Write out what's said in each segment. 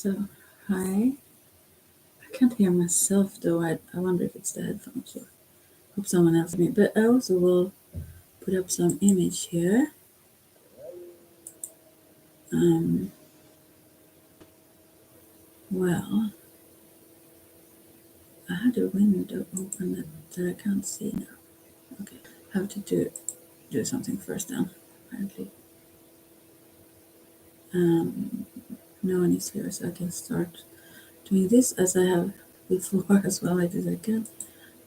So, hi. I can't hear myself though. I wonder if it's the headphones or hope someone else me. But I also will put up some image here. Um, well, I had a window open that I can't see now. Okay, have to do something first then. Apparently, no one is here, so I can start doing this as I have before as well. As I can.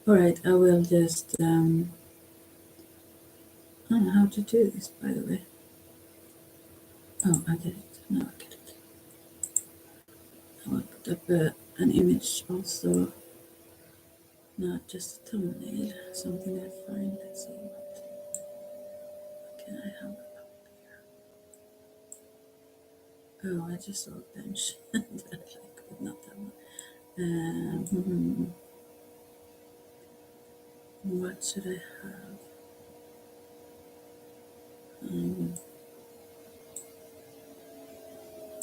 All right, I will just. I don't know how to do this, by the way. Oh, I get it. Now I get it. I will put up an image also, not just a thumbnail, something I find. Let's see, what can I have up here? Oh, I just saw a bench that I like, but not that one. What should I have?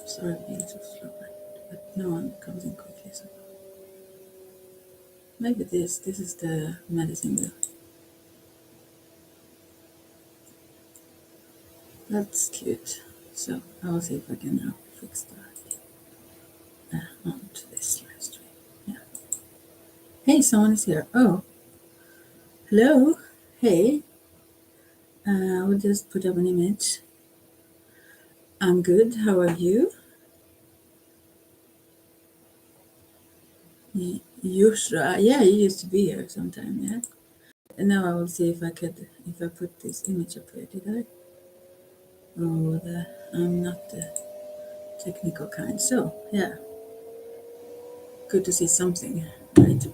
Sorry, being so slow, but no one comes in quickly. So maybe this is the medicine wheel. That's cute. So I will see if I can now fix that onto this live stream. Yeah. Hey, someone is here. Oh, hello. Hey. I will just put up an image. I'm good. How are you? Yushra. Yeah, you used to be here sometime. Yeah. And now I will see if I put this image up here. Did I? Oh, I'm not the technical kind. So yeah, good to see something, right?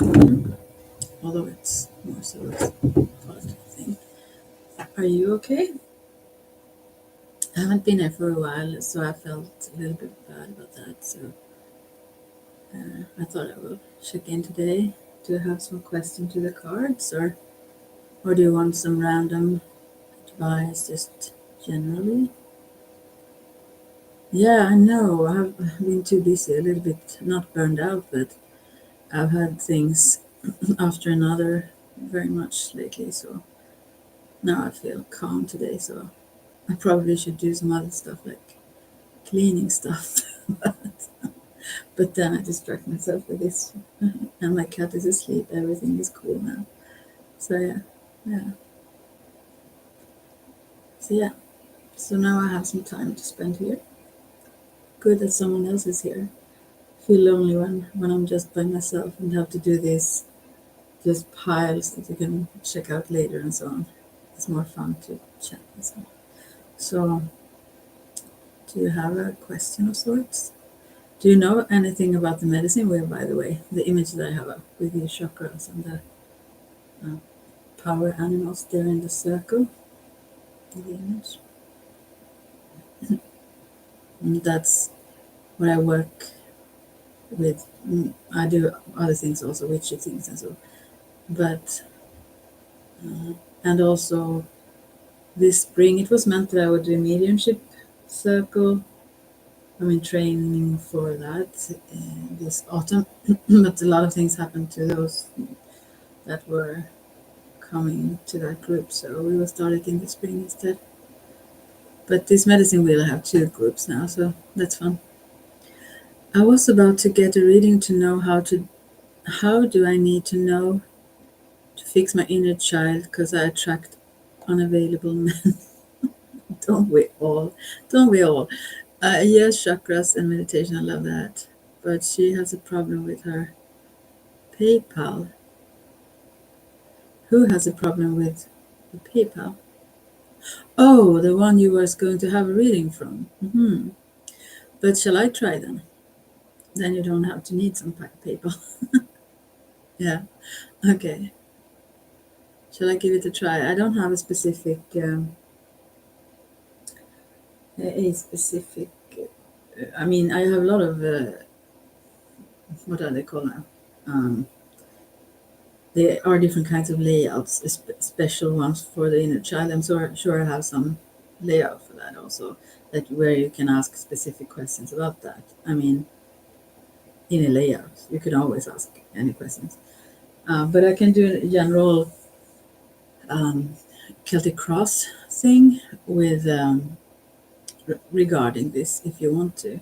Although it's more so a positive thing. Are you okay? I haven't been here for a while, so I felt a little bit bad about that. So I thought I will check in today. Do you have some question to the cards, or do you want some random advice, just generally? Yeah, I know. I've been too busy, a little bit, not burned out, but I've had things after another very much lately. So now I feel calm today. So I probably should do some other stuff like cleaning stuff. But then I distract myself with this. And my cat is asleep. Everything is cool now. So yeah. So yeah. So now I have some time to spend here. Good that someone else is here. Feel lonely when I'm just by myself and have to do this just piles that you can check out later and so on. It's more fun to chat and so on. So do you have a question of sorts? Do you know anything about the medicine wheel, by the way? The image that I have up with the chakras and the power animals there in the circle in the image. And that's what I work with. I do other things also, witchy things and so. But and also this spring it was meant that I would do a mediumship circle. I'm in training for that this autumn, but a lot of things happened to those that were coming to that group, so we will start it in the spring instead. But this medicine wheel I have 2 groups now, so that's fun. I was about to get a reading to know how do I need to know to fix my inner child, because I attract unavailable men. Don't we all? Don't we all? Yes, chakras and meditation, I love that. But she has a problem with her PayPal. Who has a problem with the PayPal? Oh, the one you was going to have a reading from. But shall I try then? Then you don't have to need some PayPal. Yeah. Okay. Shall I give it a try? I don't have a specific. A specific. I mean, I have a lot of. What are they called now? There are different kinds of layouts, special ones for the inner child. I'm sure I have some layout for that also, that where you can ask specific questions about that. I mean, in a layout. You can always ask any questions. But I can do a general um, Celtic cross thing with regarding this if you want to.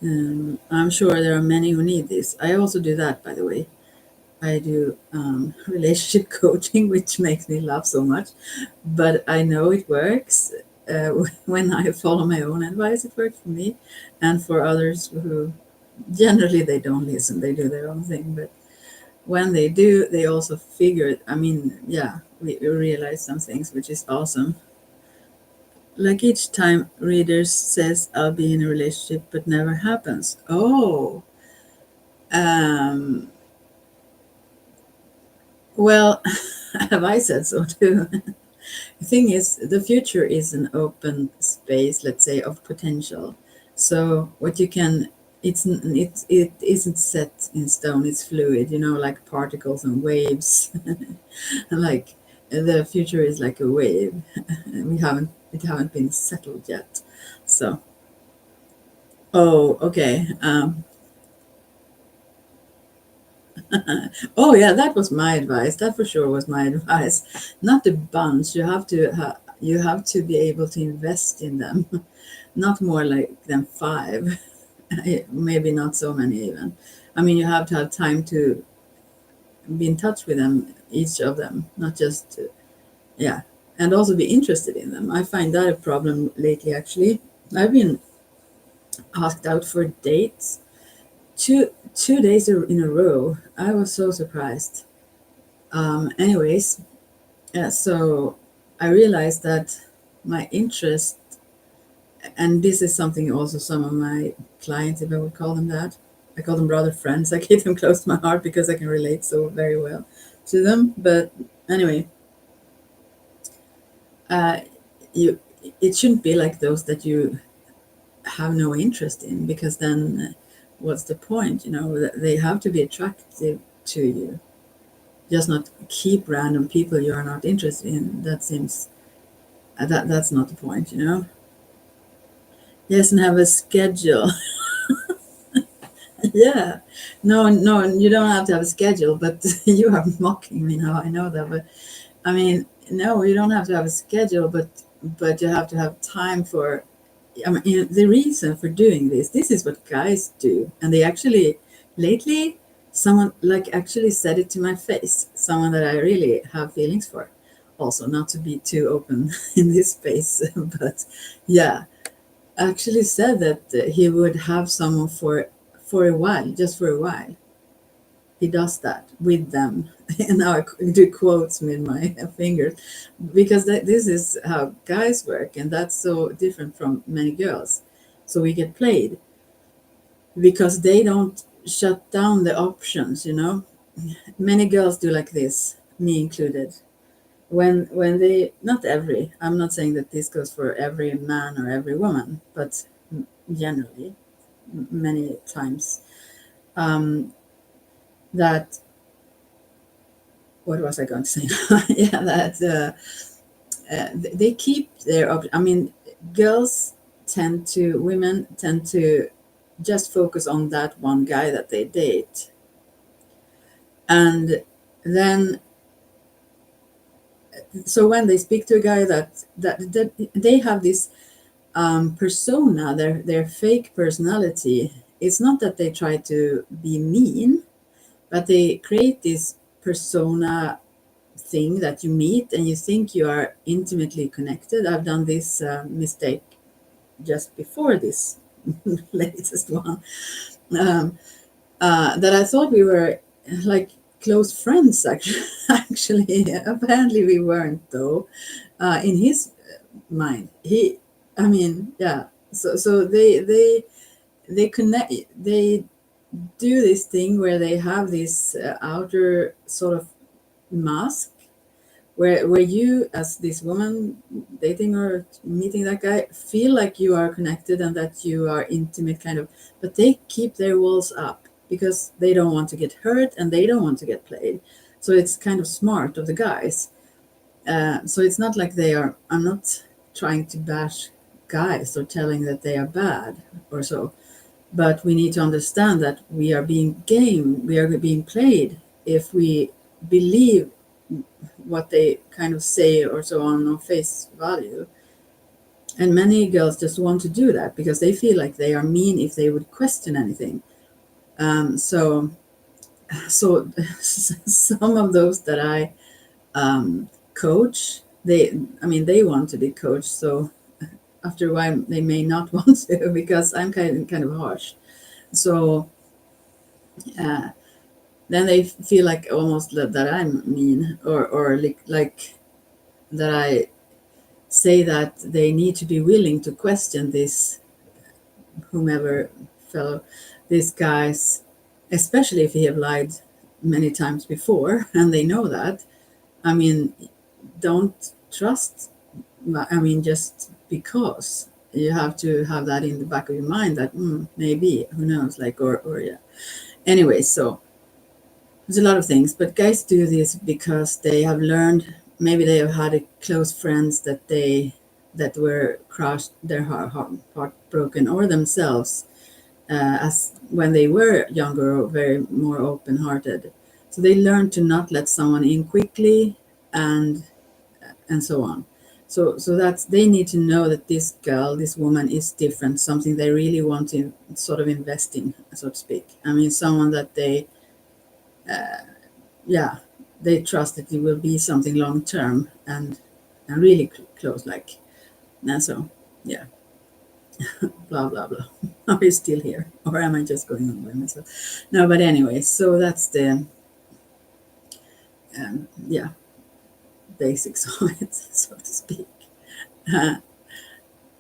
I'm sure there are many who need this. I also do that, by the way. I do relationship coaching, which makes me laugh so much, but I know it works. When I follow my own advice, it works for me, and for others who generally they don't listen, they do their own thing. But when they do, they also figure. I mean, yeah, we realize some things, which is awesome. Like each time readers says, "I'll be in a relationship," but never happens. Oh, um, well, have I said so too? The thing is, the future is an open space, let's say, of potential. So what you can, it isn't set in stone. It's fluid, like particles and waves. Like the future is like a wave. It haven't been settled yet. So, oh, okay. Oh yeah, that was my advice. That for sure was my advice. Not a bunch. You have to be able to invest in them. Not more like than five. Maybe not so many even. I mean, you have to have time to be in touch with them, each of them, not just yeah, and also be interested in them. I find that a problem lately. Actually, I've been asked out for dates two days in a row. I was so surprised. Anyways, yeah, so I realized that my interest, and this is something also some of my clients, if I would call them that, I call them brother friends. I keep them close to my heart because I can relate so very well to them. But anyway, uh, you it shouldn't be like those that you have no interest in, because then what's the point? They have to be attractive to you. Just not keep random people you are not interested in. That seems that's not the point. Yes, and have a schedule. Yeah, no, no, you don't have to have a schedule, but you are mocking me now. I know that, but I mean, no, you don't have to have a schedule, but you have to have time for. I mean, the reason for doing this is what guys do, and they actually lately someone like actually said it to my face. Someone that I really have feelings for. Also, not to be too open in this space, but yeah, actually said that he would have someone for a while, just for a while. He does that with them. And now I do quotes with my fingers, because this is how guys work, and that's so different from many girls. So we get played because they don't shut down the options. Many girls do like this, me included. When they, not every, I'm not saying that this goes for every man or every woman, but generally, many times, um, that, what was I going to say? Yeah, that they keep their I mean, women tend to just focus on that one guy that they date, and then so when they speak to a guy that they have this persona, their fake personality. It's not that they try to be mean, but they create this persona thing that you meet and you think you are intimately connected. I've done this mistake just before this latest one, um, that I thought we were like close friends. Actually, actually, apparently we weren't, though. In his mind, I mean, yeah. So they connect. They do this thing where they have this outer sort of mask, where you, as this woman dating or meeting that guy, feel like you are connected and that you are intimate, kind of, but they keep their walls up because they don't want to get hurt and they don't want to get played. So it's kind of smart of the guys. So it's not like they are, I'm not trying to bash guys or telling that they are bad or so. But we need to understand that we are being played if we believe what they kind of say or so on face value. And many girls just want to do that because they feel like they are mean if they would question anything. So some of those that I coach, they want to be coached. So after a while, they may not want to because I'm kind of harsh. So then they feel like almost that I'm mean or like that I say that they need to be willing to question this whomever fellow, these guys, especially if he have lied many times before and they know that. I mean, don't trust. I mean, just because you have to have that in the back of your mind that maybe, who knows, like or yeah. Anyway, so there's a lot of things, but guys do this because they have learned. Maybe they have had close friends that were crushed, their heart broken, or themselves as when they were younger or very more open-hearted. So they learn to not let someone in quickly and so on. So that's, they need to know that this girl, this woman is different, something they really want to sort of invest in, so to speak. I mean, someone that they they trust that it will be something long term and really close, like. And so yeah. Blah blah blah. Are we still here, or am I just going on by myself? No, but anyway, so that's the basics of it, so to speak.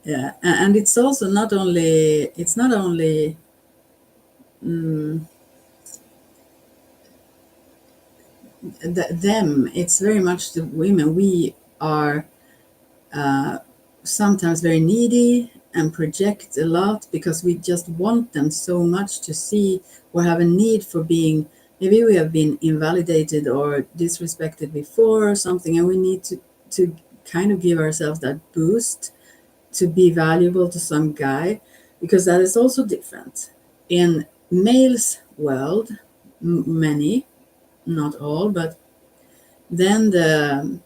Yeah, and it's also not only them, it's very much the women. We are sometimes very needy and project a lot because we just want them so much to see or have a need for being, maybe we have been invalidated or disrespected before or something, and we need to kind of give ourselves that boost to be valuable to some guy, because that is also different in males world. Many, not all, but then the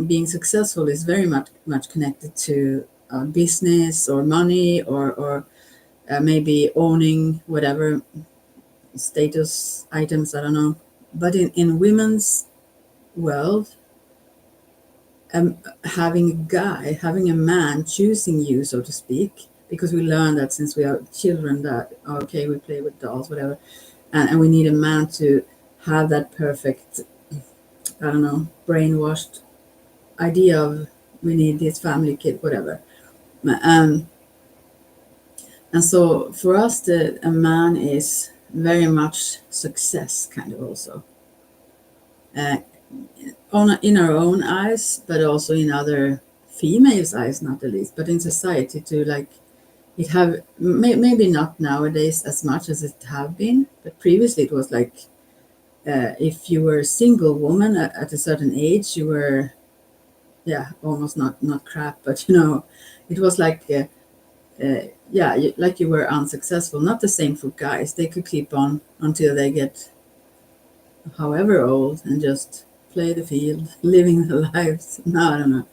being successful is very much connected to business or money or maybe owning whatever status items, I don't know. But in women's world, having a man choosing you, so to speak, because we learn that since we are children that, okay, we play with dolls, whatever, and we need a man to have that perfect, I don't know, brainwashed idea of we need this family kid, whatever. And so for us, a man is very much success, kind of also. In our own eyes, but also in other females' eyes, not the least, but in society to like, it have maybe not nowadays as much as it have been, but previously it was like, if you were a single woman at a certain age, you were, almost not crap, but it was like, like you were unsuccessful. Not the same for guys. They could keep on until they get however old and just play the field, living their lives. No, I don't know.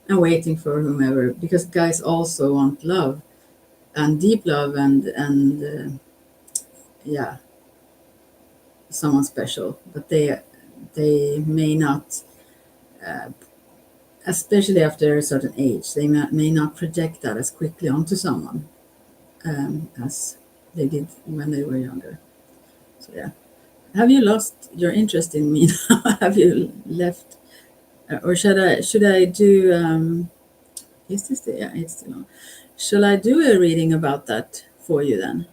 And waiting for whomever, because guys also want love and deep love and someone special, but they may not, especially after a certain age, they may not project that as quickly onto someone as they did when they were younger. So yeah. Have you lost your interest in me now? Have you left? Or should I do, is this the, it's still on. Shall I do a reading about that for you then?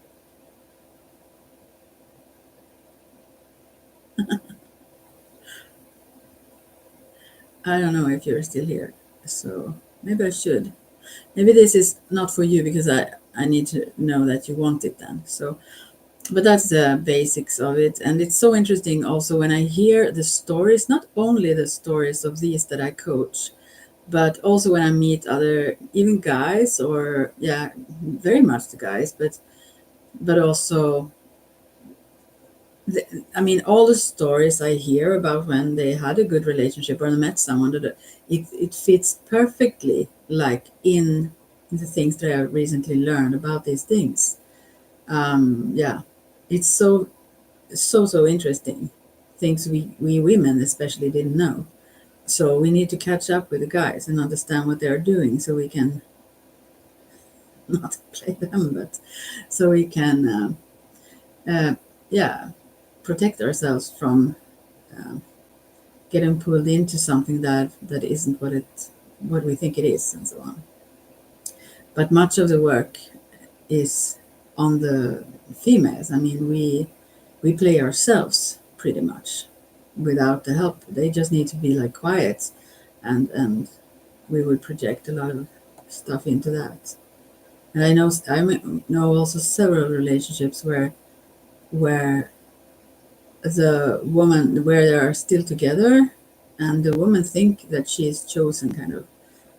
I don't know if you're still here, so maybe I should. Maybe this is not for you because I need to know that you want it then. So, but that's the basics of it. And it's so interesting also when I hear the stories, not only the stories of these that I coach, But also when I meet other, even guys, or yeah, very much the guys, but also I mean, all the stories I hear about when they had a good relationship or they met someone that it fits perfectly, like in the things that I recently learned about these things. Yeah, it's so interesting. Things we women especially didn't know. So we need to catch up with the guys and understand what they're doing, so we can not play them, but so we can, yeah, protect ourselves from getting pulled into something that isn't what we think it is, and so on. But much of the work is on the females. I mean, we play ourselves pretty much without the help. They just need to be like quiet, and we would project a lot of stuff into that. And I know also several relationships where the woman, where they are still together, and the woman think that she is chosen kind of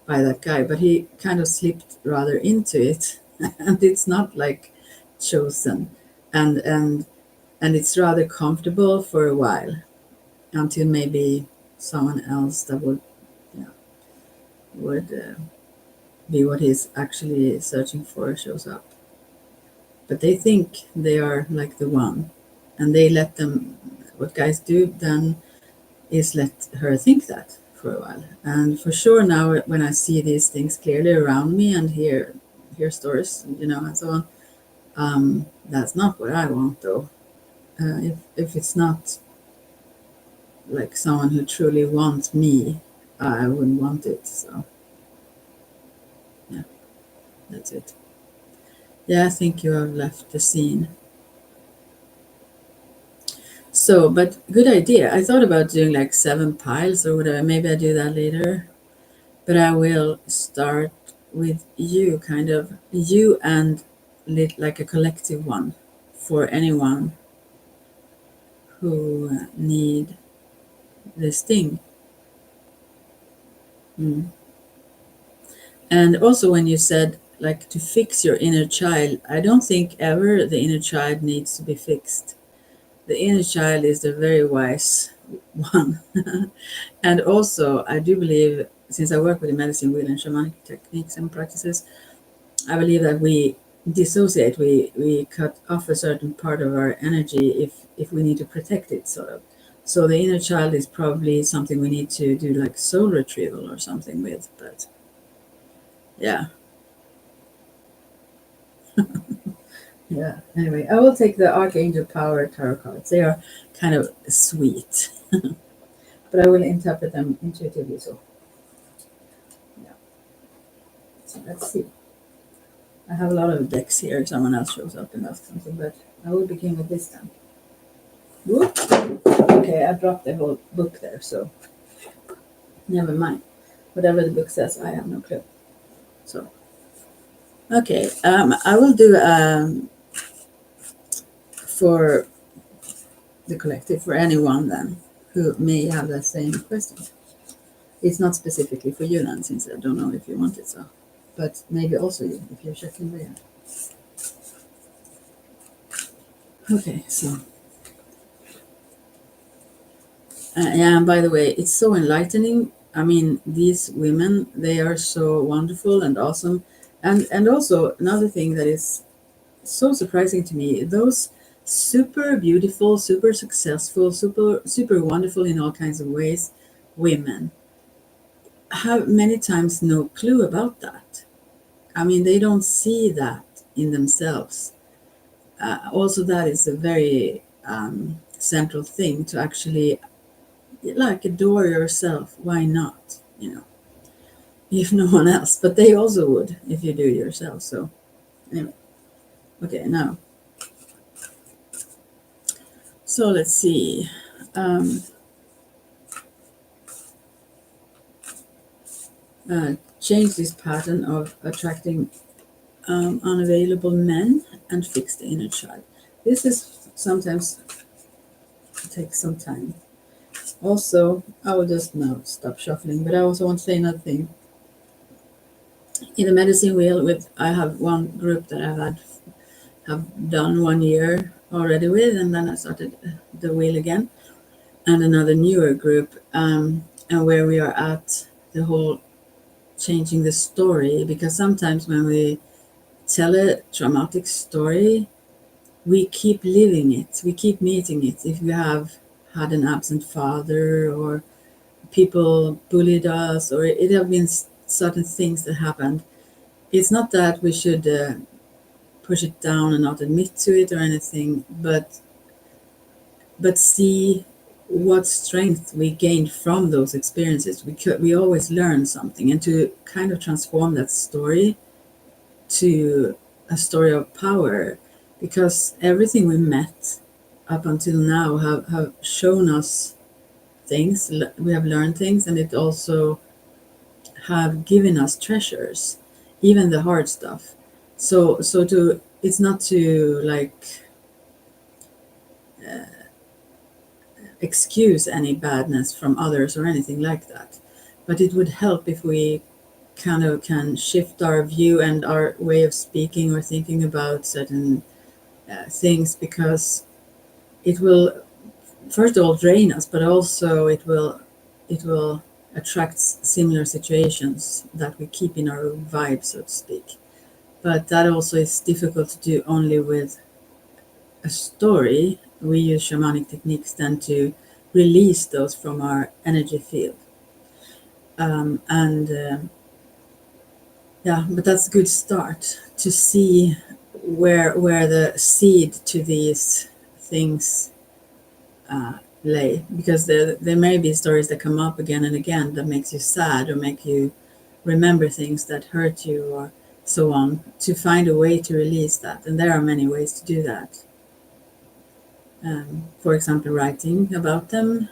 by that guy, but he kind of slipped rather into it, and it's not like chosen, and and it's rather comfortable for a while until maybe someone else that would, yeah, would be what he's actually searching for shows up. But they think they are like the one, and they let them. What guys do then is let her think that for a while. And for sure now, when I see these things clearly around me and hear stories, and so on, that's not what I want though. If it's not like someone who truly wants me, I wouldn't want it. So yeah, that's it. Yeah, I think you have left the scene. So, but good idea. I thought about doing like 7 piles or whatever. Maybe I do that later. But I will start with you, kind of you and like a collective one for anyone who need this thing. Mm. And also when you said like to fix your inner child, I don't think ever the inner child needs to be fixed. The inner child is the very wise one. And also I do believe, since I work with the medicine wheel and shamanic techniques and practices, I believe that we dissociate, we cut off a certain part of our energy if we need to protect it, sort of. So the inner child is probably something we need to do like soul retrieval or something with, but yeah. Yeah. Anyway, I will take the Archangel Power Tarot cards. They are kind of sweet, but I will interpret them intuitively. So yeah. So let's see. I have a lot of decks here. If someone else shows up and asks something, but I will begin with this time. Whoop. Okay, I dropped the whole book there, so never mind. Whatever the book says, I have no clue. So, okay, I will do for the collective, for anyone then who may have the same question. It's not specifically for you then, since I don't know if you want it, so. But maybe also you, if you're checking there. Okay, so. Yeah, and by the way, it's so enlightening. I mean, these women, they are so wonderful and awesome. And also, another thing that is so surprising to me, those super beautiful, super successful, super wonderful in all kinds of ways women have many times no clue about that. I mean, they don't see that in themselves. Also, that is a very central thing to actually like adore yourself. Why not? If no one else, but they also would if you do yourself. So anyway, okay, now. So let's see. Um, Change this pattern of attracting unavailable men and fix the inner child. This is sometimes takes some time. Also, I will just now stop shuffling, but I also want to say another thing. in the medicine wheel, with I have one group that have done 1 year already with, and then I started the wheel again, and another newer group, and where we are at the whole changing the story, because sometimes when we tell a traumatic story, we keep living it, we keep meeting it. If we have had an absent father, or people bullied us, or it have been certain things that happened, it's not that we should push it down and not admit to it or anything, but see what strength we gained from those experiences. We always learn something, and to kind of transform that story to a story of power, because everything we met up until now have shown us things, we have learned things, and it also have given us treasures, even the hard stuff. So to it's not to like excuse any badness from others or anything like that, but it would help if we kind of can shift our view and our way of speaking or thinking about certain things, because it will first of all drain us, but also it will attract similar situations that we keep in our vibe, so to speak. But that also is difficult to do only with a story. We use shamanic techniques then to release those from our energy field. And yeah, but that's a good start to see where the seed to these things lay, because there may be stories that come up again and again that makes you sad or make you remember things that hurt you or so on, to find a way to release that. And there are many ways to do that. For example, writing about them,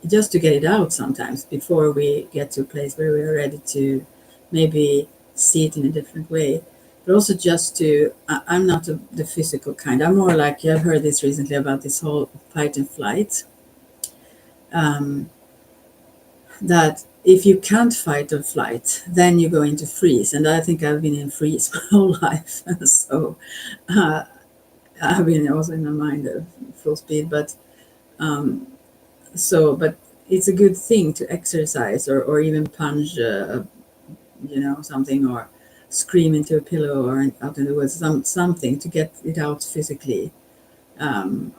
just to get it out sometimes before we get to a place where we are ready to maybe see it in a different way. But also just to, I'm not the physical kind. I'm more like, I've heard this recently about this whole fight and flight. That if you can't fight or flight, then you go into freeze. And I think I've been in freeze my whole life. So I've been also in my mind at full speed. But but it's a good thing to exercise, or even punch, something, or scream into a pillow, or out in the woods, something to get it out physically, um,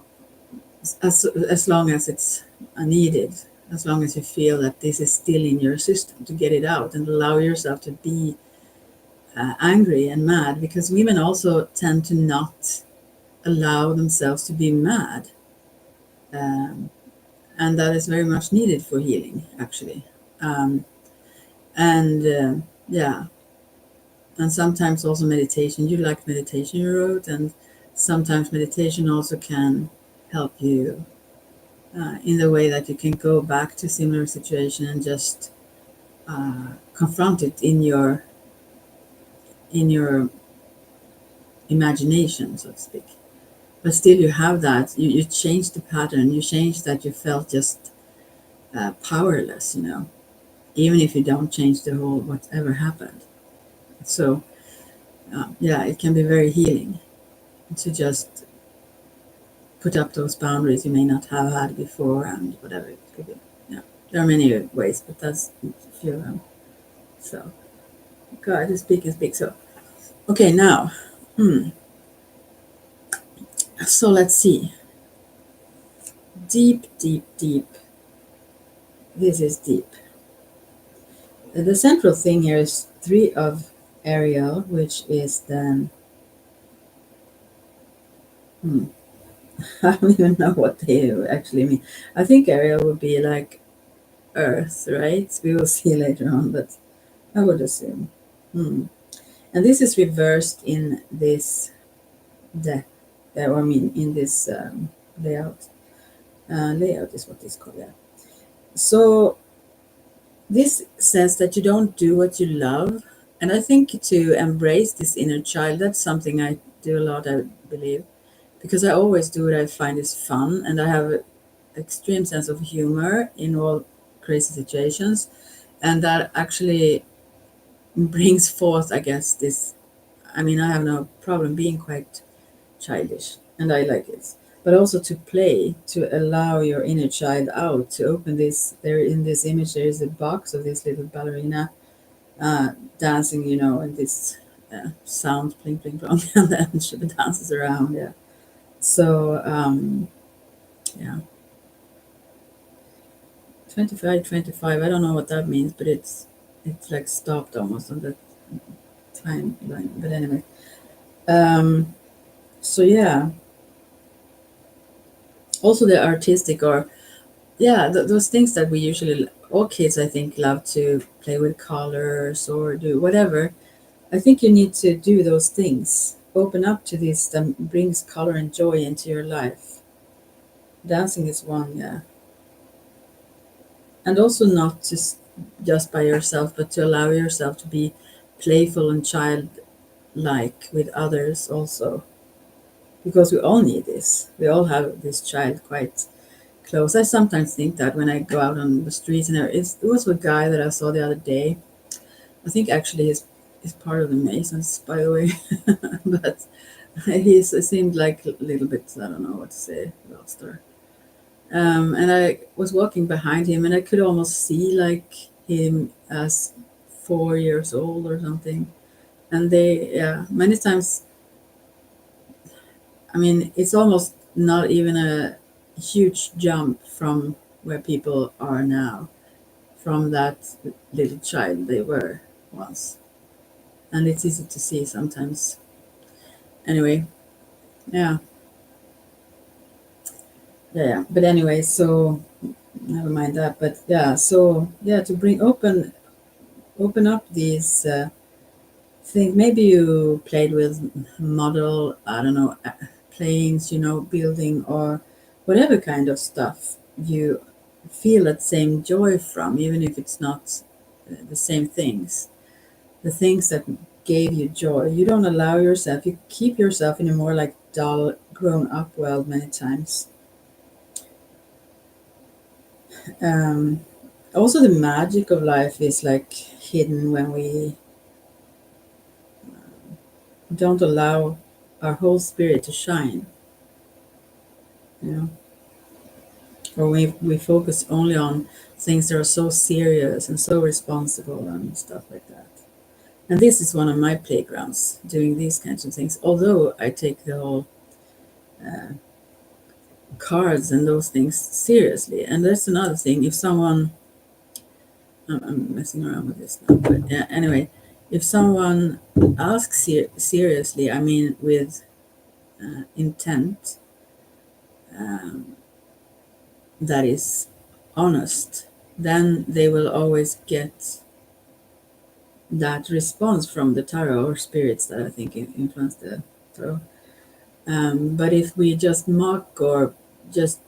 as long as it's needed, as long as you feel that this is still in your system, to get it out and allow yourself to be angry and mad, because women also tend to not allow themselves to be mad. Um, and that is very much needed for healing, actually. And yeah, and sometimes also meditation. You like meditation, you wrote, and sometimes meditation also can help you in the way that you can go back to similar situation and just confront it in your imagination, so to speak. But still, you have that. You change the pattern. You change that. You felt just powerless, even if you don't change the whole whatever happened. So yeah, it can be very healing to just put up those boundaries you may not have had before, and whatever it could be. Yeah, there are many ways, but that's a few of them. So, God, to speak and speak. So, okay, now, so let's see. Deep, deep, deep. This is deep. The central thing here is 3 of Ariel, which is the. I don't even know what they actually mean. I think Ariel would be like Earth, right? We will see later on, but I would assume. And this is reversed in this deck, or I mean, in this layout. Layout is what it's called. Yeah. So this says that you don't do what you love, and I think to embrace this inner child, that's something I do a lot, I believe, because I always do what I find is fun, and I have an extreme sense of humor in all crazy situations, and that actually brings forth, I guess, this. I mean, I have no problem being quite childish, and I like it. But also to play, to allow your inner child out, to open this. There in this image, there is a box of this little ballerina dancing, and this sound pling pling plong, and then she dances around. Yeah. So yeah, 25, 25. I don't know what that means, but it's like stopped almost on the timeline. But anyway, so yeah. Also the artistic, or yeah, those things that we usually, all kids I think love to play with colors or do whatever. I think you need to do those things. Open up to this that brings color and joy into your life. Dancing is one, yeah. And also not just by yourself, but to allow yourself to be playful and childlike with others also. Because we all need this. We all have this child quite close. I sometimes think that when I go out on the streets, and it was a guy that I saw the other day. I think actually he's part of the Masons, by the way, but he seemed like a little bit, I don't know what to say, lost her. And I was walking behind him, and I could almost see like him as 4 years old or something. And yeah, many times, I mean, it's almost not even a huge jump from where people are now, from that little child they were once. And it's easy to see sometimes. Anyway, yeah, yeah. But anyway, so never mind that. But yeah, so yeah, to open up these things. Maybe you played with model, I don't know, planes, building or whatever kind of stuff you feel that same joy from, even if it's not the same things. The things that gave you joy. You don't allow yourself, you keep yourself in a more like dull, grown up world many times. Um, Also, the magic of life is like hidden when we don't allow our whole spirit to shine, you know, or we focus only on things that are so serious and so responsible and stuff like that. And this is one of my playgrounds, doing these kinds of things. Although I take the whole cards and those things seriously. And that's another thing. If someone, I'm messing around with this now, but yeah, anyway, if someone asks seriously, I mean with intent, um, that is honest, then they will always get that response from the tarot or spirits that I think influence the tarot. But if we just mock or just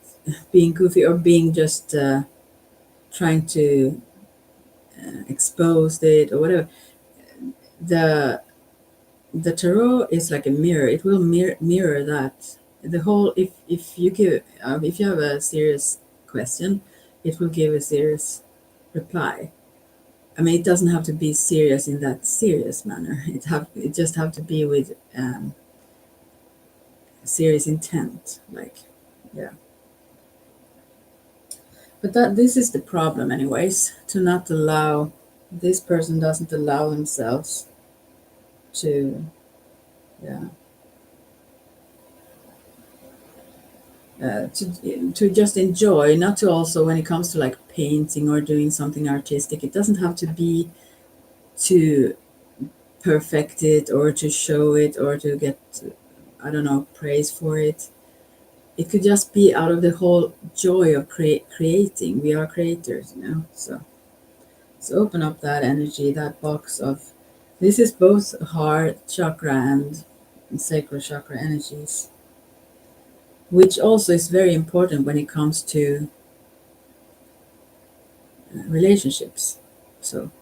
being goofy or being just trying to expose it or whatever, the the tarot is like a mirror. It will mirror that. The whole, if you have a serious question, it will give a serious reply. I mean, it doesn't have to be serious in that serious manner. It just have to be with serious intent. Like, yeah. But this is the problem, anyways. To not allow, this person doesn't allow themselves to, yeah, to just enjoy. Not to also, when it comes to like painting or doing something artistic, it doesn't have to be to perfect it or to show it or to get, I don't know, praise for it. It could just be out of the whole joy of creating. We are creators. So open up that energy, that box of, this is both heart chakra and sacral chakra energies, which also is very important when it comes to relationships. So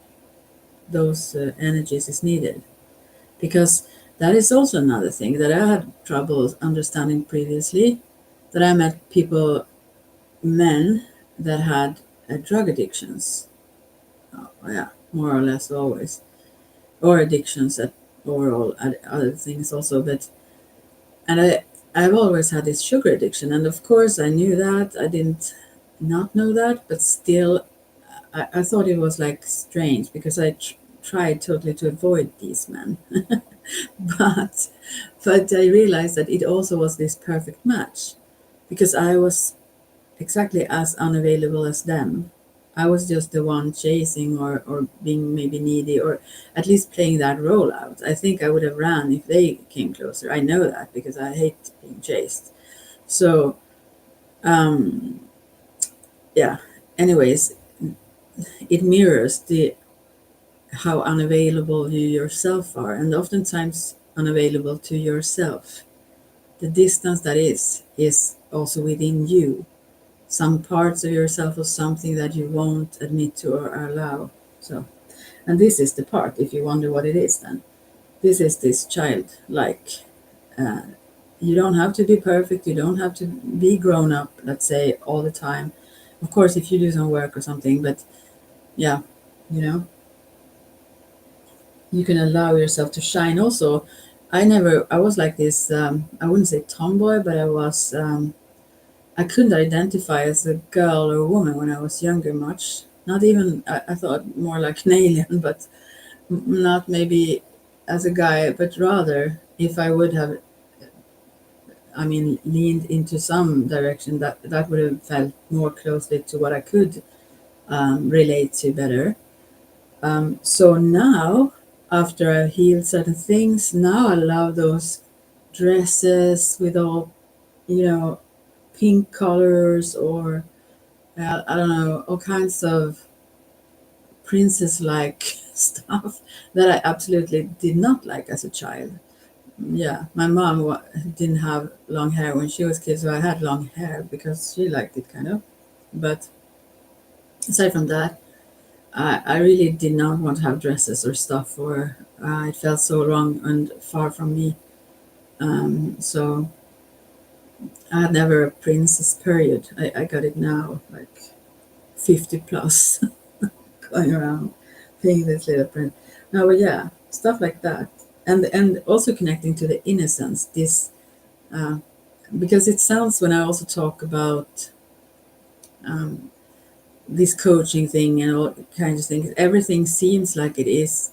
those energies is needed, because that is also another thing that I had trouble understanding previously, that I met people, men that had drug addictions. Oh, yeah, more or less always. or addictions at overall other things also. But and I've always had this sugar addiction, and of course I knew that. I didn't not know that, but still I thought it was like strange because I tried totally to avoid these men. but but I realized that it also was this perfect match because I was exactly as unavailable as them. I was just the one chasing or being maybe needy or at least playing that role out. I think I would have ran if they came closer. I know that because I hate being chased. So, um, yeah. Anyways, it mirrors the how unavailable you yourself are, and oftentimes unavailable to yourself. The distance that is also within you. Some parts of yourself or something that you won't admit to or allow. So, and this is the part, if you wonder what it is, then this is this childlike. Uh, you don't have to be perfect. You don't have to be grown up, let's say, all the time. Of course, if you do some work or something, but yeah, you know, you can allow yourself to shine. Also, I was like this, I wouldn't say tomboy, but I couldn't identify as a girl or a woman when I was younger much. Not even, I thought more like an alien, but not maybe as a guy, but rather if I would have, I mean, leaned into some direction that would have felt more closely to what I could relate to better. So now, after I've healed certain things, now I love those dresses with all, you know, pink colors or I don't know, all kinds of princess-like stuff that I absolutely did not like as a child. Yeah, my mom didn't have long hair when she was kid, so I had long hair because she liked it kind of. But aside from that, I really did not want to have dresses or stuff, or it felt so wrong and far from me. So I had never a princess period. I got it now, like 50 plus, going around being this little prince. No, but yeah, stuff like that, and also connecting to the innocence. This uh, because it sounds when I also talk about um, this coaching thing and all kinds of things, everything seems like it is.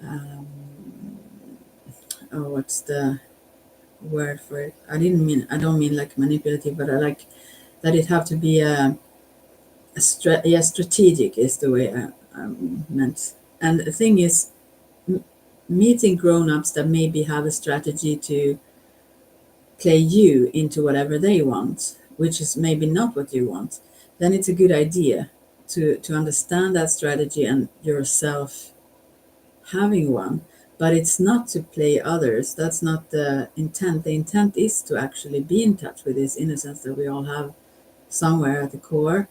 Um, oh, what's the word for it? I don't mean like manipulative, but I like that it have to be strategic is the way I meant. And the thing is, meeting grown-ups that maybe have a strategy to play you into whatever they want, which is maybe not what you want, then it's a good idea to understand that strategy and yourself having one. But it's not to play others. That's not the intent. The intent is to actually be in touch with this innocence that we all have somewhere at the core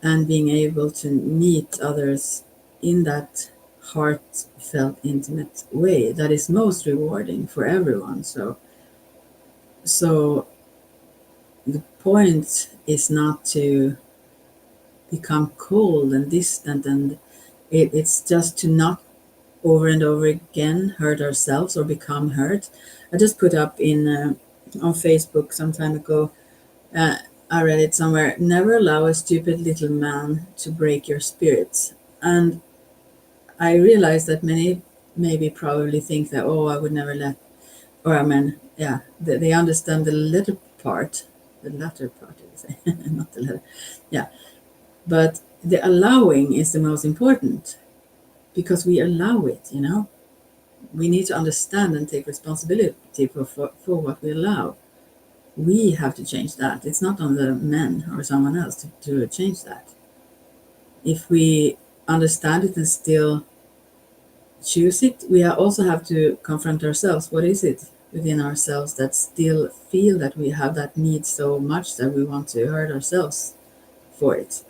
and being able to meet others in that heartfelt, intimate way that is most rewarding for everyone. So the point is not to become cold and distant, and it's just to not over and over again hurt ourselves or become hurt. I just put up in on Facebook some time ago. Uh, I read it somewhere. Never allow a stupid little man to break your spirits. And I realized that many maybe probably think that, oh, I would never let, or I mean, yeah, they understand the latter part, I say, not the letter. Yeah, but the allowing is the most important because we allow it, you know. We need to understand and take responsibility for what we allow. We have to change that. It's not on the men or someone else to change that. If we understand it and still choose it, we also have to confront ourselves. What is it within ourselves that still feel that we have that need so much that we want to hurt ourselves for it,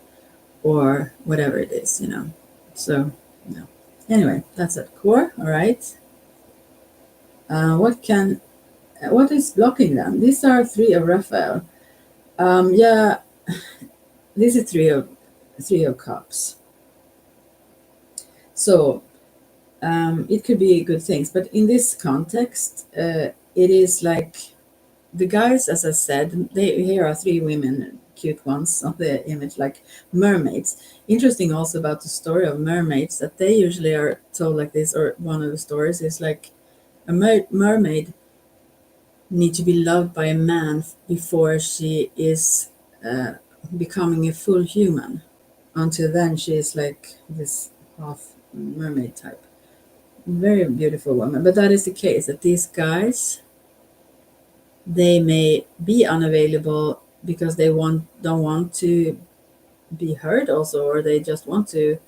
or whatever it is, you know? So, no. Anyway, that's at core. All right. What is blocking them? These are three of Raphael. Yeah, this is 3 of Cups. So, It could be good things, but in this context, it is like the guys, as I said, here are three women, cute ones on the image, like mermaids. Interesting also about the story of mermaids that they usually are told like this, or one of the stories is like a mermaid need to be loved by a man before she is uh, becoming a full human. Until then, she is like this half mermaid type. Very beautiful woman. But that is the case that these guys, they may be unavailable because they don't want to be hurt also, or they just want to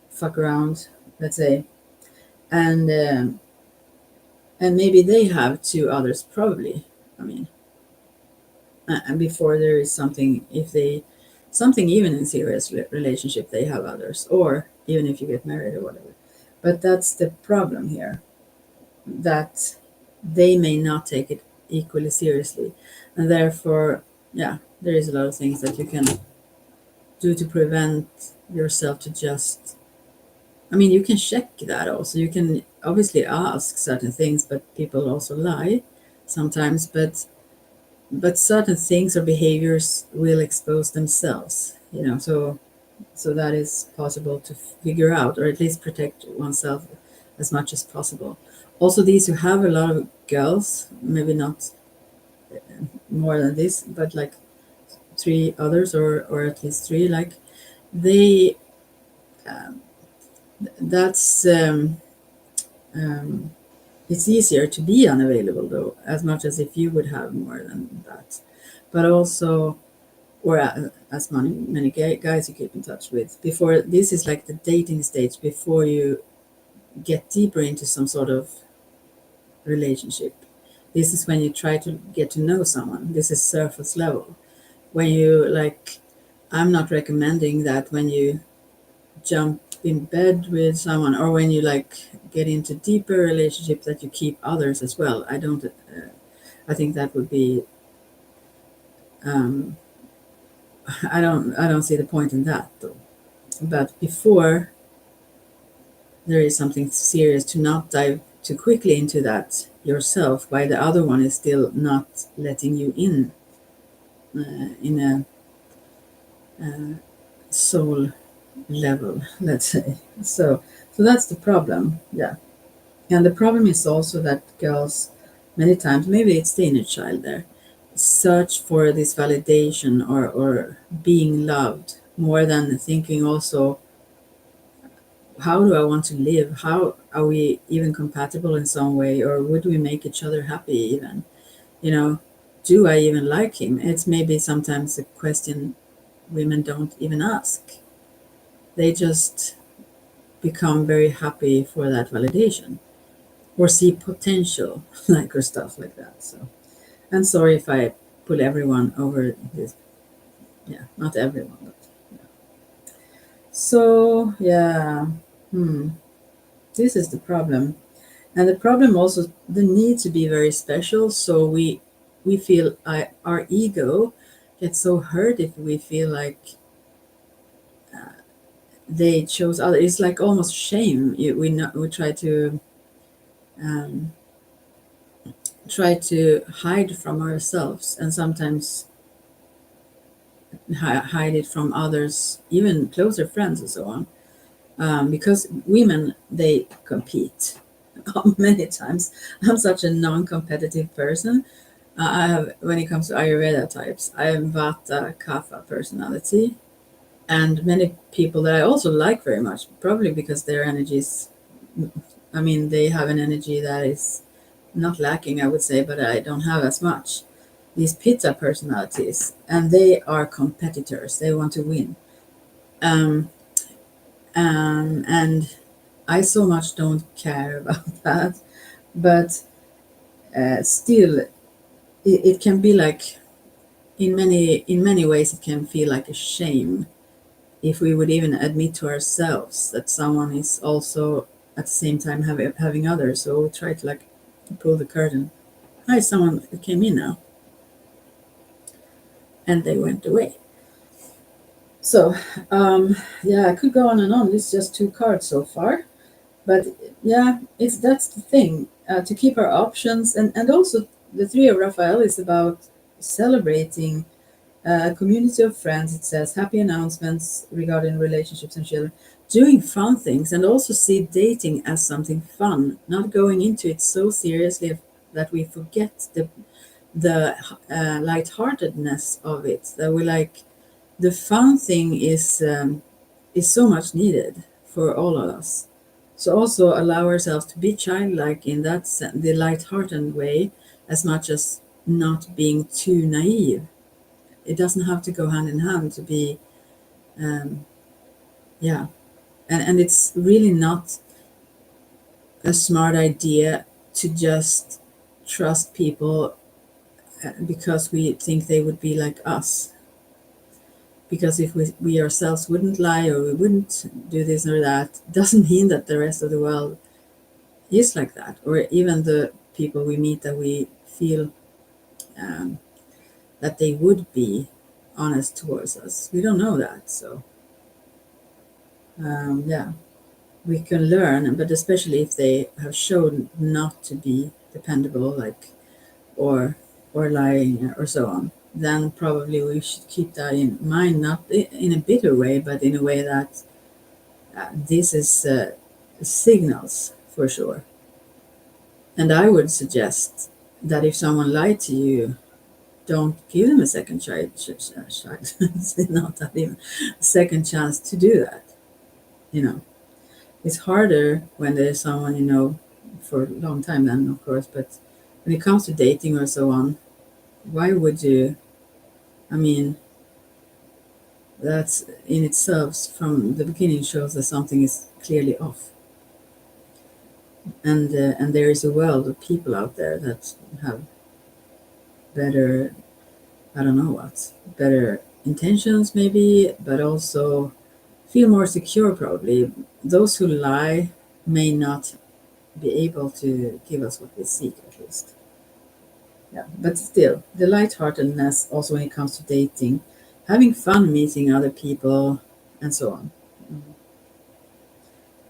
fuck around, let's say, and and maybe they have two others probably. I mean, and before there is something, if they something even in serious relationship, they have others, or even if you get married or whatever. But that's the problem here, that they may not take it equally seriously, and therefore, yeah, there is a lot of things that you can do to prevent yourself to just, I mean, you can check that also. You can obviously ask certain things, but people also lie sometimes. But certain things or behaviors will expose themselves. So that is possible to figure out, or at least protect oneself as much as possible. Also, these who have a lot of girls, maybe not more than this, but like three others, or at least three, like they, um, that's um, it's easier to be unavailable though, as much as if you would have more than that. But also, or as many guys you keep in touch with before, this is like the dating stage before you get deeper into some sort of relationship. This is when you try to get to know someone. This is surface level. When you like, I'm not recommending that when you jump in bed with someone, or when you like get into deeper relationship, that you keep others as well. I don't. I think that would be. Um, I don't. I don't see the point in that though. But before there is something serious, to not dive too quickly into that yourself, while the other one is still not letting you in a soul level, let's say. So that's the problem. Yeah. And the problem is also that girls, many times, maybe it's the inner child there, search for this validation, or being loved, more than thinking also, how do I want to live? How are we even compatible in some way? Or would we make each other happy even? You know, do I even like him? It's maybe sometimes a question women don't even ask. They just become very happy for that validation, or see potential, like, or stuff like that. So I'm sorry if I pull everyone over this. Yeah, not everyone, but yeah. So yeah, hmm, this is the problem, and the problem also the need to be very special. So we feel our ego gets so hurt if we feel like they chose other. It's like almost shame. We um, try to hide from ourselves, and sometimes hide it from others, even closer friends and so on. Because women, they compete many times. I'm such a non-competitive person. I have, when it comes to Ayurveda types, I have Vata Kapha personality, and many people that I also like very much, probably because their energies, I mean, they have an energy that is not lacking, I would say, but I don't have as much. These Pitta personalities, and they are competitors. They want to win. Um, and I so much don't care about that, but still, it can be like, in many ways, it can feel like a shame if we would even admit to ourselves that someone is also at the same time having others. So we try to like pull the curtain. Hi, someone came in now, and they went away. So yeah, I could go on and on. This is just two cards so far. But yeah, that's the thing, to keep our options, and also the Three of Raphael is about celebrating a community of friends. It says happy announcements regarding relationships and children, doing fun things, and also see dating as something fun, not going into it so seriously that we forget the lightheartedness of it. That we like the fun thing is so much needed for all of us. So also allow ourselves to be childlike in that sense, the lighthearted way, as much as not being too naive. It doesn't have to go hand in hand to be, um, yeah. And it's really not a smart idea to just trust people because we think they would be like us. Because if we ourselves wouldn't lie or we wouldn't do this or that, doesn't mean that the rest of the world is like that, or even the people we meet that we feel um, that they would be honest towards us. We don't know that, so yeah, we can learn, but especially if they have shown not to be dependable, like or lying or so on, then probably we should keep that in mind, not in a bitter way, but in a way that this is signals for sure. And I would suggest that if someone lied to you, don't give them a second chance, not that even a second chance to do that. You know, it's harder when there's someone you know for a long time, then of course. But when it comes to dating or so on, why would you? I mean, that's in itself from the beginning shows that something is clearly off. And there is a world of people out there that have better, I don't know what, better intentions maybe, but also feel more secure probably. Those who lie may not be able to give us what we seek, at least. Yeah, but still, the lightheartedness also when it comes to dating, having fun meeting other people, and so on,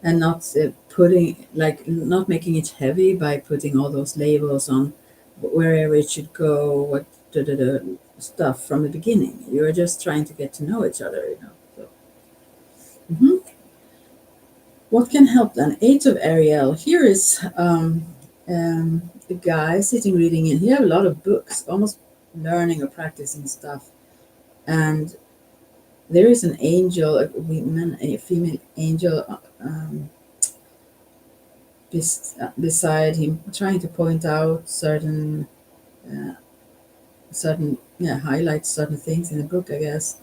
and not putting like not making it heavy by putting all those labels on wherever it should go, what stuff from the beginning. You're just trying to get to know each other, you know. So, mhm. What can help then? Eight of Ariel. Here is a guy sitting reading in. He have a lot of books, almost learning or practicing stuff. And there is an angel, a female angel, beside him, trying to point out uh, certain, yeah, highlight certain things in the book, I guess.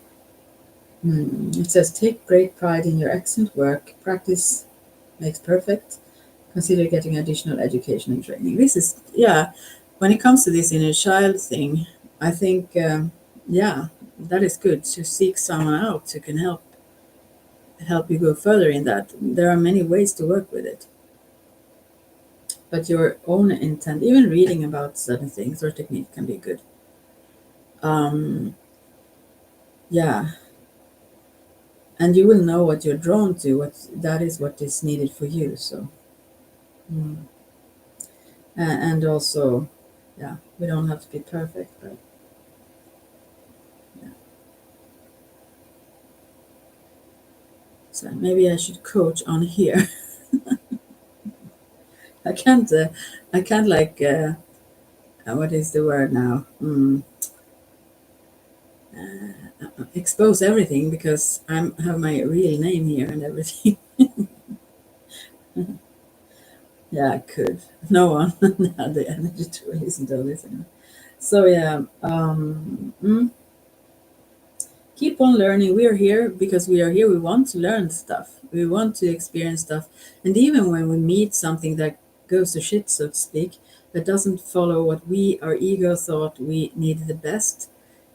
It says, take great pride in your excellent work. Practice makes perfect. Consider getting additional education and training. This is, yeah, when it comes to this inner child thing, I think, yeah, that is good to seek someone out who can help you go further in that. There are many ways to work with it, but your own intent, even reading about certain things or technique, can be good. Um, yeah, and you will know what you're drawn to. What that is, what is needed for you. So, mm. And also, yeah, we don't have to be perfect, but yeah. So maybe I should coach on here. I can't. I can't like. What is the word now? Expose everything because I'm have my real name here and everything. Yeah, I could. No one had the energy to listen to this. Anyway. So yeah, keep on learning. We are here because we are here. We want to learn stuff. We want to experience stuff. And even when we meet something that goes to shit, so to speak, that doesn't follow what our ego thought we needed the best,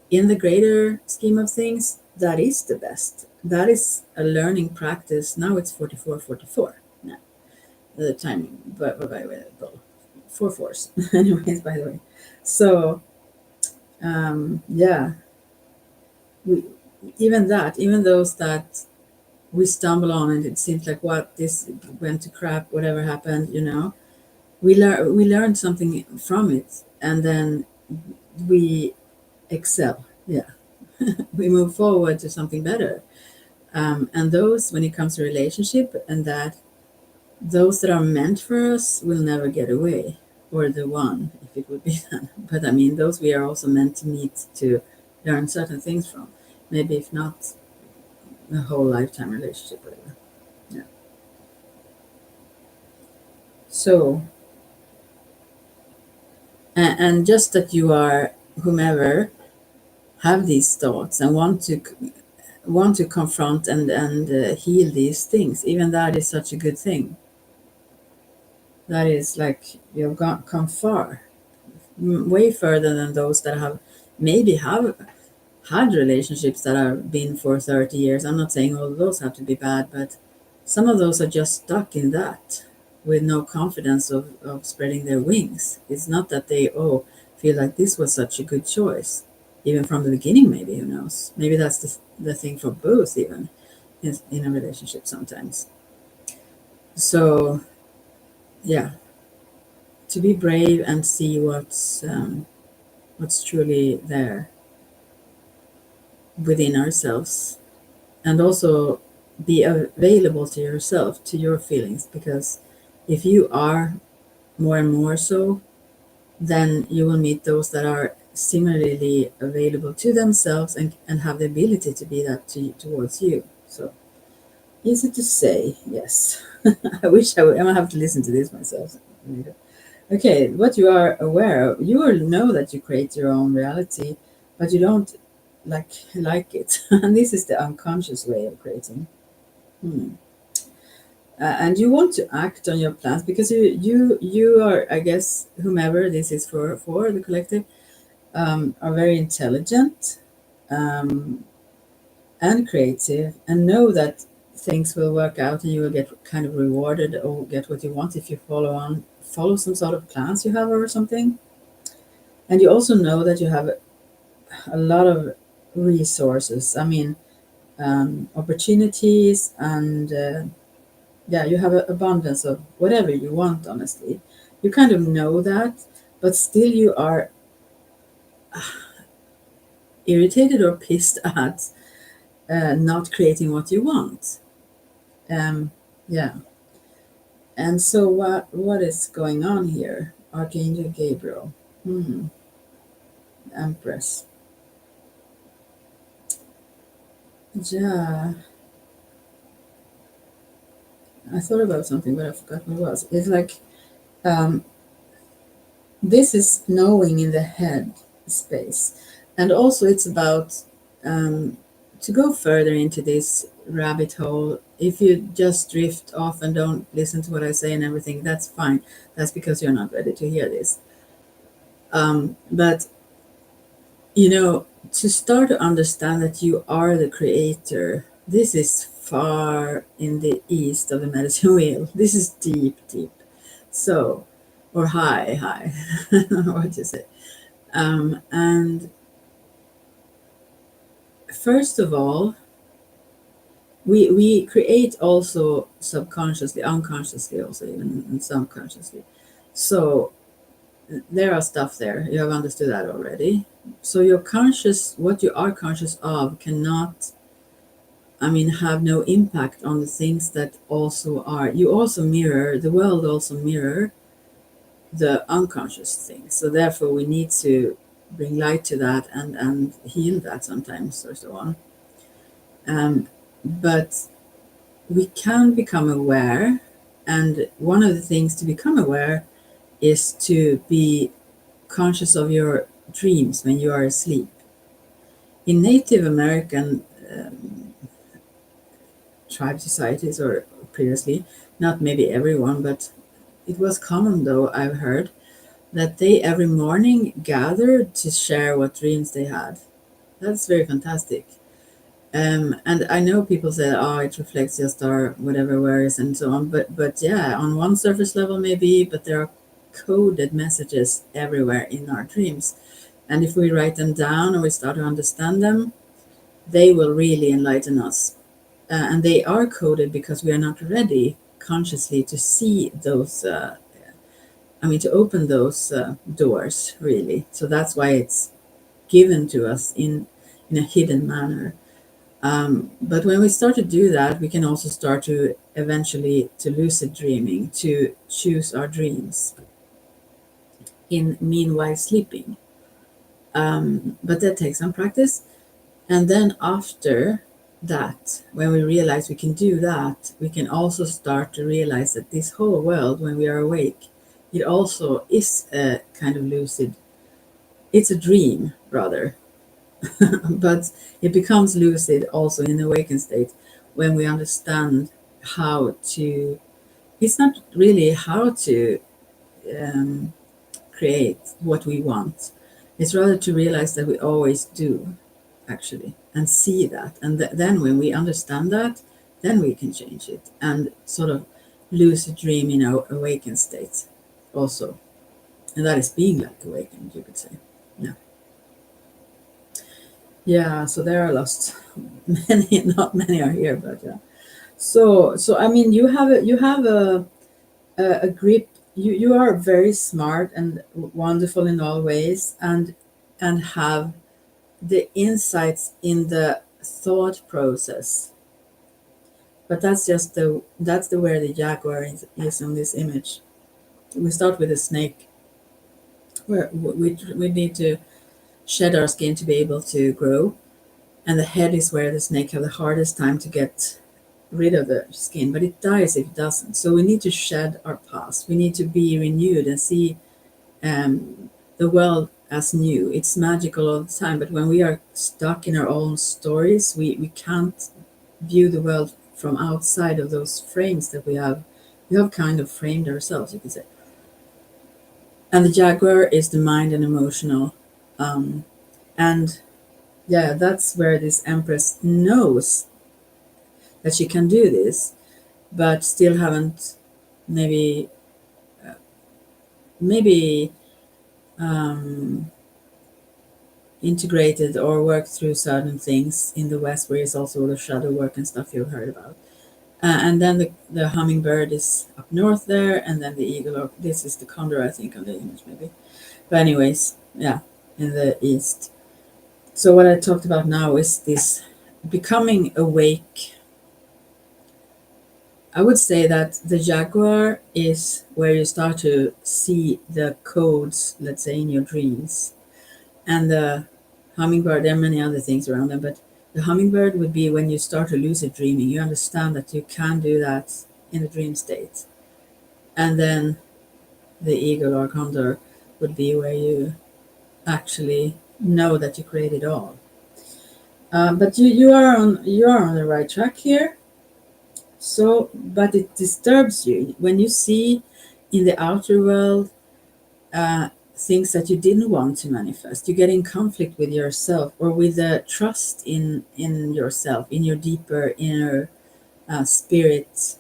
in the greater scheme of things, that is the best. That is a learning practice. Now it's 44:44. Yeah, the timing, but by the way, 4 4s. Anyways, by the way. So, yeah, we even those that we stumble on and it seems like what this went to crap, whatever happened, we learn something from it, and then we excel. Yeah, we move forward to something better. And those, when it comes to relationship, and that those that are meant for us will never get away, or the one, if it would be that. But I mean, those we are also meant to meet to learn certain things from. Maybe if not a whole lifetime relationship, whatever. Yeah. So, and just that you are whomever have these thoughts and want to confront and heal these things, even that is such a good thing. That is like you've come far, way further than those that have had relationships that have been for 30 years. I'm not saying all of those have to be bad, but some of those are just stuck in that with no confidence of spreading their wings. It's not that they feel like this was such a good choice, even from the beginning. Maybe, who knows, maybe that's the thing for both, even in a relationship sometimes. So yeah, to be brave and see what's truly there within ourselves, and also be available to yourself, to your feelings, because if you are more and more so, then you will meet those that are similarly available to themselves and have the ability to be that towards you. So easy to say, yes. I wish I might have to listen to this myself later. Okay, what you are aware of, you will know that you create your own reality, but you don't like it. And this is the unconscious way of creating. Hmm. And you want to act on your plans because you are, I guess, whomever this is for the collective, are very intelligent, um, and creative, and know that things will work out and you will get kind of rewarded or get what you want if you follow some sort of plans you have or something. And you also know that you have a lot of resources. I mean, opportunities, and yeah, you have an abundance of whatever you want, honestly. You kind of know that, but still you are irritated or pissed at not creating what you want. Yeah. And so what is going on here? Archangel Gabriel. Empress. Yeah. I thought about something, but I forgot what it was. It's like, um, this is knowing in the head space. And also it's about, to go further into this rabbit hole. If you just drift off and don't listen to what I say and everything, that's fine. That's because you're not ready to hear this. But to start to understand that you are the creator, this is far in the east of the medicine wheel. This is deep, deep. So, or high, high, what you say. And first of all, we create also subconsciously, unconsciously, also even and subconsciously. So there are stuff there. You have understood that already. So what you are conscious of cannot, I mean, have no impact on the things that also are. You also mirror, the world also mirror the unconscious things. So therefore we need to bring light to that and heal that sometimes or so on. But we can become aware, and one of the things to become aware is to be conscious of your dreams when you are asleep. In Native American tribe societies, or previously, not maybe everyone, but it was common, though I've heard, that they every morning gathered to share what dreams they had. That's very fantastic. And I know people say, "Oh, it reflects just our whatever worries and so on." But yeah, on one surface level maybe, but there are coded messages everywhere in our dreams, and if we write them down or we start to understand them, they will really enlighten us. and they are coded because we are not ready consciously to see those. To open those doors, really. So that's why it's given to us in a hidden manner. But when we start to do that, we can also start to eventually to lucid dreaming, to choose our dreams in meanwhile sleeping. But that takes some practice. And then after that, when we realize we can do that, we can also start to realize that this whole world, when we are awake, it also is a kind of lucid. It's a dream, rather, but it becomes lucid also in the awakened state when we understand how to. It's not really how to um, create what we want. It's rather to realize that we always do, actually, and see that. And then when we understand that, then we can change it and sort of lucid dream in our awakened state also. And that is being like awakened, you could say. Yeah. Yeah, so there are lost many, not many are here, but yeah. So I mean, you have a grip. You are very smart and wonderful in all ways, and have the insights in the thought process. But that's the where the jaguar is on this image. We start with a snake, where we need to shed our skin to be able to grow, and the head is where the snake have the hardest time to get rid of the skin, but it dies if it doesn't. So we need to shed our past. We need to be renewed and see the world as new. It's magical all the time, but when we are stuck in our own stories, we can't view the world from outside of those frames that we have. We have kind of framed ourselves, you could say. And the jaguar is the mind and emotional. And yeah, that's where this empress knows that she can do this, but still haven't maybe maybe um, integrated or worked through certain things in the West, where it's also the shadow work and stuff you've heard about. And then the hummingbird is up north there, and then the eagle, or this is the condor, I think, on the image, maybe. But anyways, yeah, in the east. So what I talked about now is this becoming awake. I would say that the jaguar is where you start to see the codes, let's say, in your dreams. And the hummingbird, there are many other things around them, but the hummingbird would be when you start to lucid dreaming. You understand that you can do that in the dream state. And then the eagle or condor would be where you actually know that you create it all. But you are on the right track here. So, but it disturbs you when you see in the outer world things that you didn't want to manifest. You get in conflict with yourself or with the trust in yourself, in your deeper inner spirit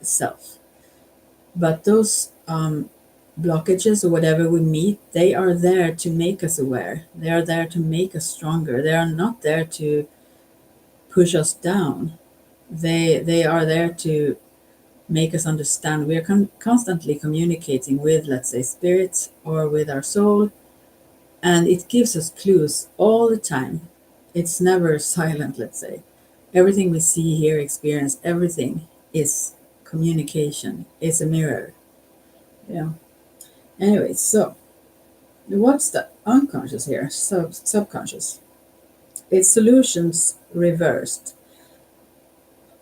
self. But those blockages or whatever we meet, they are there to make us aware. They are there to make us stronger. They are not there to push us down. They are there to make us understand. We are constantly communicating with, let's say, spirit or with our soul, and it gives us clues all the time. It's never silent, let's say. Everything we see, hear, experience, everything is communication. It's a mirror. Yeah. Anyway, so what's the unconscious here? Subconscious. It's solutions reversed.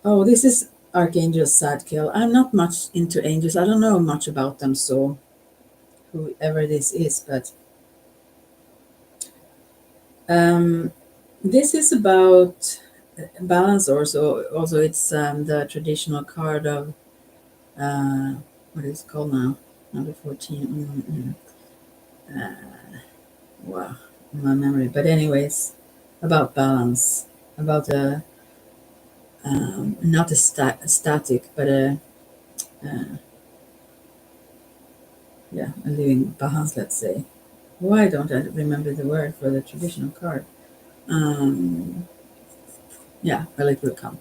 Oh, this is Archangel Zadkiel. I'm not much into angels. I don't know much about them, so whoever this is, but this is about balance. Also, it's the traditional card of what is it called now? Number 14. Wow, my memory. But anyways, about balance, about a not a static, but a living balance. Let's say. Why don't I remember the word for the traditional card? Um, Yeah, well, it will come.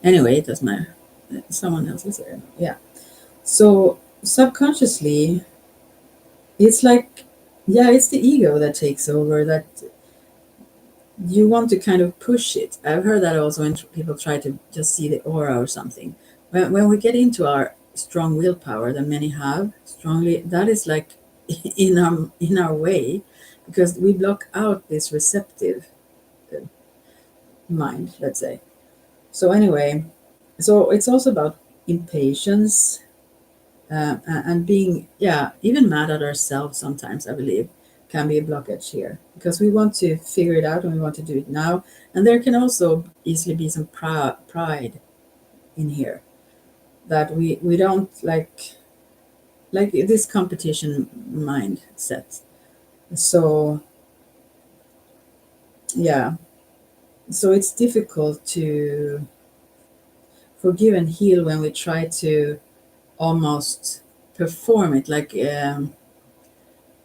Anyway, it doesn't matter. Someone else is there. Yeah. So subconsciously, it's like, yeah, it's the ego that takes over, that you want to kind of push it. I've heard that also when people try to just see the aura or something. When we get into our strong willpower that many have strongly, that is like in our way, because we block out this receptive uh, mind, let's say. So anyway, so it's also about impatience, and being, yeah, even mad at ourselves sometimes, I believe, can be a blockage here, because we want to figure it out and we want to do it now. And there can also easily be some pride in here, that we don't like this competition mindset. So yeah, so it's difficult to forgive and heal when we try to almost perform it, like earn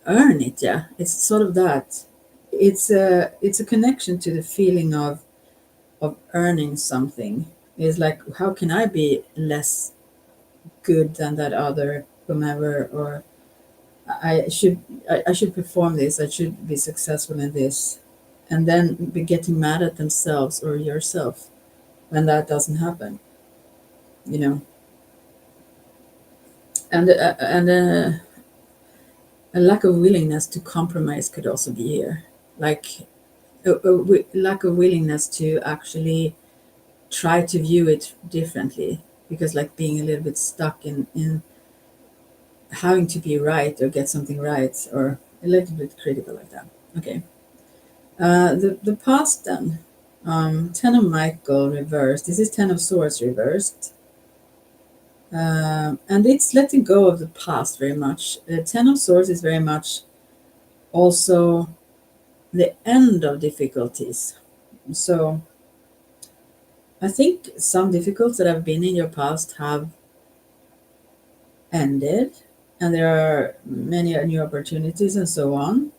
it. Yeah, it's sort of that. It's a connection to the feeling of earning something. It's like, how can I be less good than that other whomever, or I should perform this, I should be successful in this, and then be getting mad at themselves or yourself when that doesn't happen, you know. And a lack of willingness to compromise could also be here, like lack of willingness to actually try to view it differently, because like being a little bit stuck in having to be right or get something right, or a little bit critical like that. Okay. The past then. Ten of Michael reversed. This is Ten of Swords reversed. And it's letting go of the past very much. Ten of Swords is very much also the end of difficulties. So I think some difficulties that have been in your past have ended, and there are many new opportunities and so on.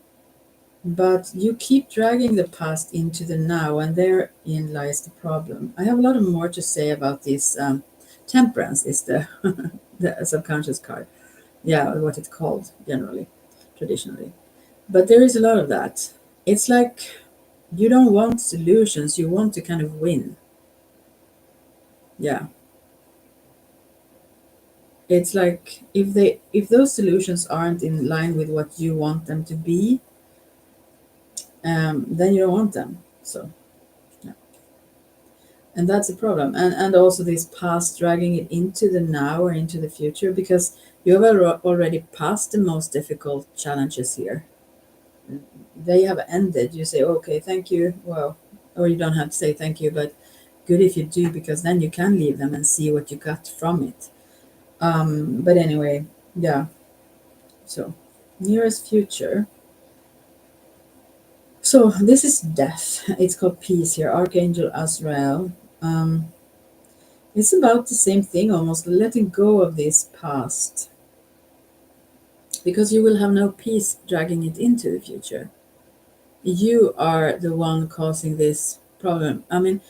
But you keep dragging the past into the now, and therein lies the problem. I have a lot of more to say about this. Temperance is the the subconscious card. Yeah, what it's called generally, traditionally. But there is a lot of that. It's like you don't want solutions; you want to kind of win. Yeah, it's like if those solutions aren't in line with what you want them to be, then you don't want them. So yeah. And that's a problem. And also this past, dragging it into the now or into the future, because you have already passed the most difficult challenges here. They have ended. You say, okay, thank you. Well, or you don't have to say thank you, but good if you do, because then you can leave them and see what you got from it. But anyway, yeah. So nearest future. So this is death. It's called peace here. Archangel Azrael. Um, it's about the same thing, almost letting go of this past, because you will have no peace dragging it into the future. You are the one causing this problem. I mean,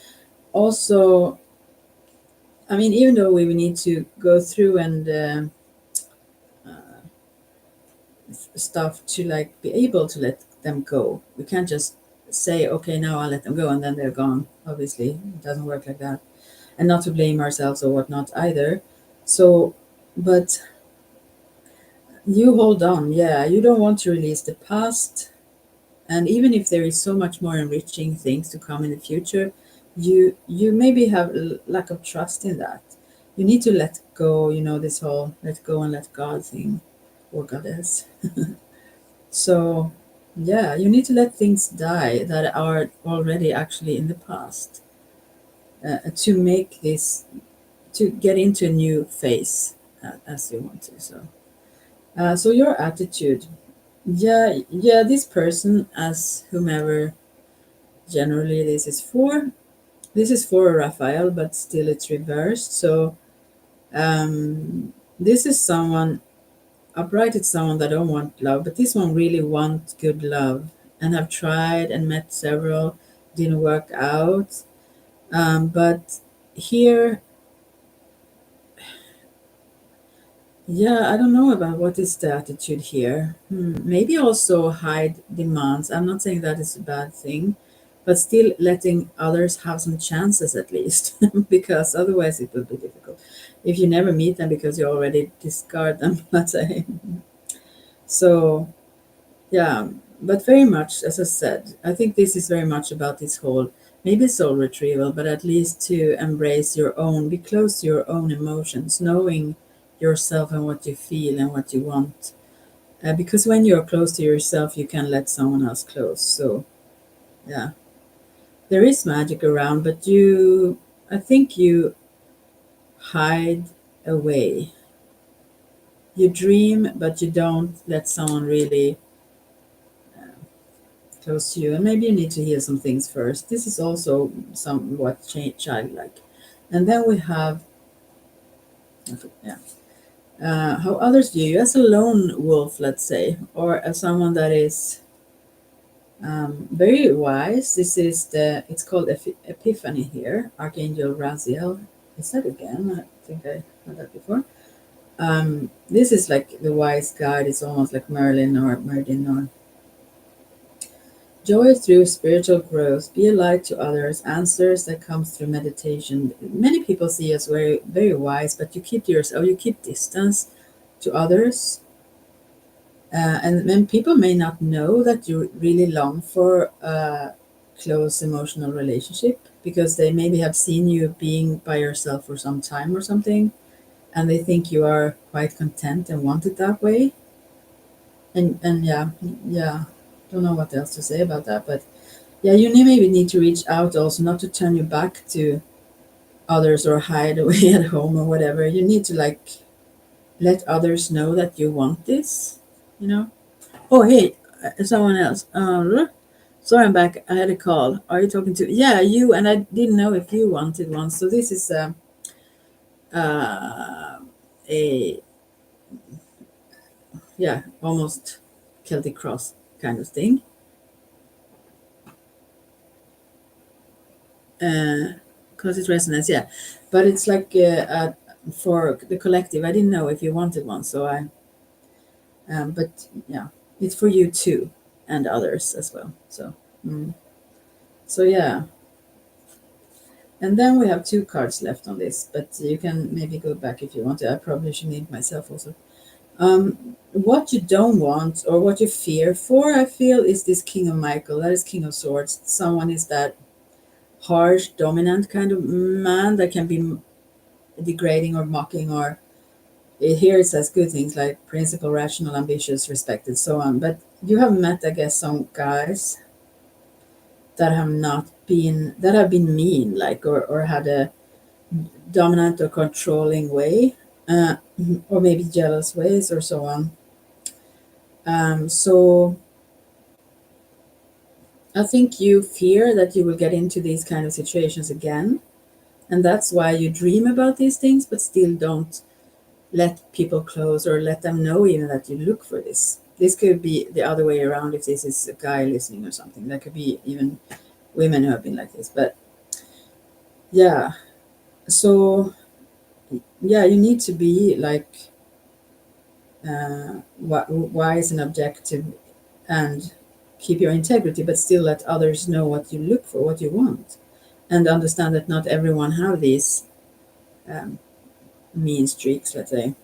also, I mean, even though we need to go through and stuff to like be able to let them go, we can't just say, okay, now I'll let them go and then they're gone. Obviously, it doesn't work like that. And not to blame ourselves or whatnot either. So, but you hold on. Yeah, you don't want to release the past. And even if there is so much more enriching things to come in the future, you maybe have lack of trust in that. You need to let go, this whole let go and let God thing, or goddess. So yeah, you need to let things die that are already actually in the past, to make this, to get into a new phase, as you want to. So your attitude, yeah, this person, as whomever generally this is for Raphael, but still it's reversed. So this is someone upright. It's someone that don't want love, but this one really wants good love, and have tried and met several, didn't work out. But here, yeah, I don't know about what is the attitude here. Maybe also hide demands. I'm not saying that is a bad thing, but still letting others have some chances at least, because otherwise it will be difficult. If you never meet them because you already discard them, let's say. So, yeah, but very much, as I said, I think this is very much about this whole maybe soul retrieval, but at least to embrace your own, be close to your own emotions, knowing yourself and what you feel and what you want. Because when you're close to yourself, you can let someone else close. So, yeah, there is magic around, but I think you hide away. You dream, but you don't let someone really close to you, and maybe you need to heal some things first. This is also somewhat childlike. And then we have, yeah, how others view you as a lone wolf, let's say, or as someone that is very wise. It's called Epiphany here, Archangel Raziel. Is that again? I think I heard that before. This is like the wise guide. It's almost like Merlin or Merlin or joy through spiritual growth, be a light to others, answers that comes through meditation. Many people see us very, very wise, but you keep yourself, you keep distance to others. And then people may not know that you really long for a close emotional relationship because they maybe have seen you being by yourself for some time or something, and they think you are quite content and want it that way. And yeah, yeah, don't know what else to say about that, but yeah, you maybe need to reach out also, not to turn your back to others or hide away at home or whatever. You need to like let others know that you want this, you know? Oh, hey, someone else. Sorry, I'm back. I had a call. Are you talking to? Yeah, you. And I didn't know if you wanted one. So this is uh, a yeah, almost Celtic cross kind of thing. Because it's resonance, yeah. But it's like for the collective. I didn't know if you wanted one, so but yeah, it's for you too, and others as well. So, mm. So yeah, and then we have two cards left on this, but you can maybe go back if you want to. I probably should need myself also. What you don't want or what you fear for, I feel, is this King of Michael. That is King of Swords. Someone is that harsh, dominant kind of man that can be degrading or mocking, or here it says good things like principled, rational, ambitious, respected, so on. But you have met, I guess, some guys that have been mean, like, or had a dominant or controlling way, uh, or maybe jealous ways or so on. So I think you fear that you will get into these kind of situations again, and that's why you dream about these things, but still don't let people close or let them know even that you look for this. This could be the other way around if this is a guy listening or something. That could be even women who have been like this. But yeah, so yeah, you need to be like wise and objective and keep your integrity, but still let others know what you look for, what you want, and understand that not everyone have these um, mean streaks, let's say.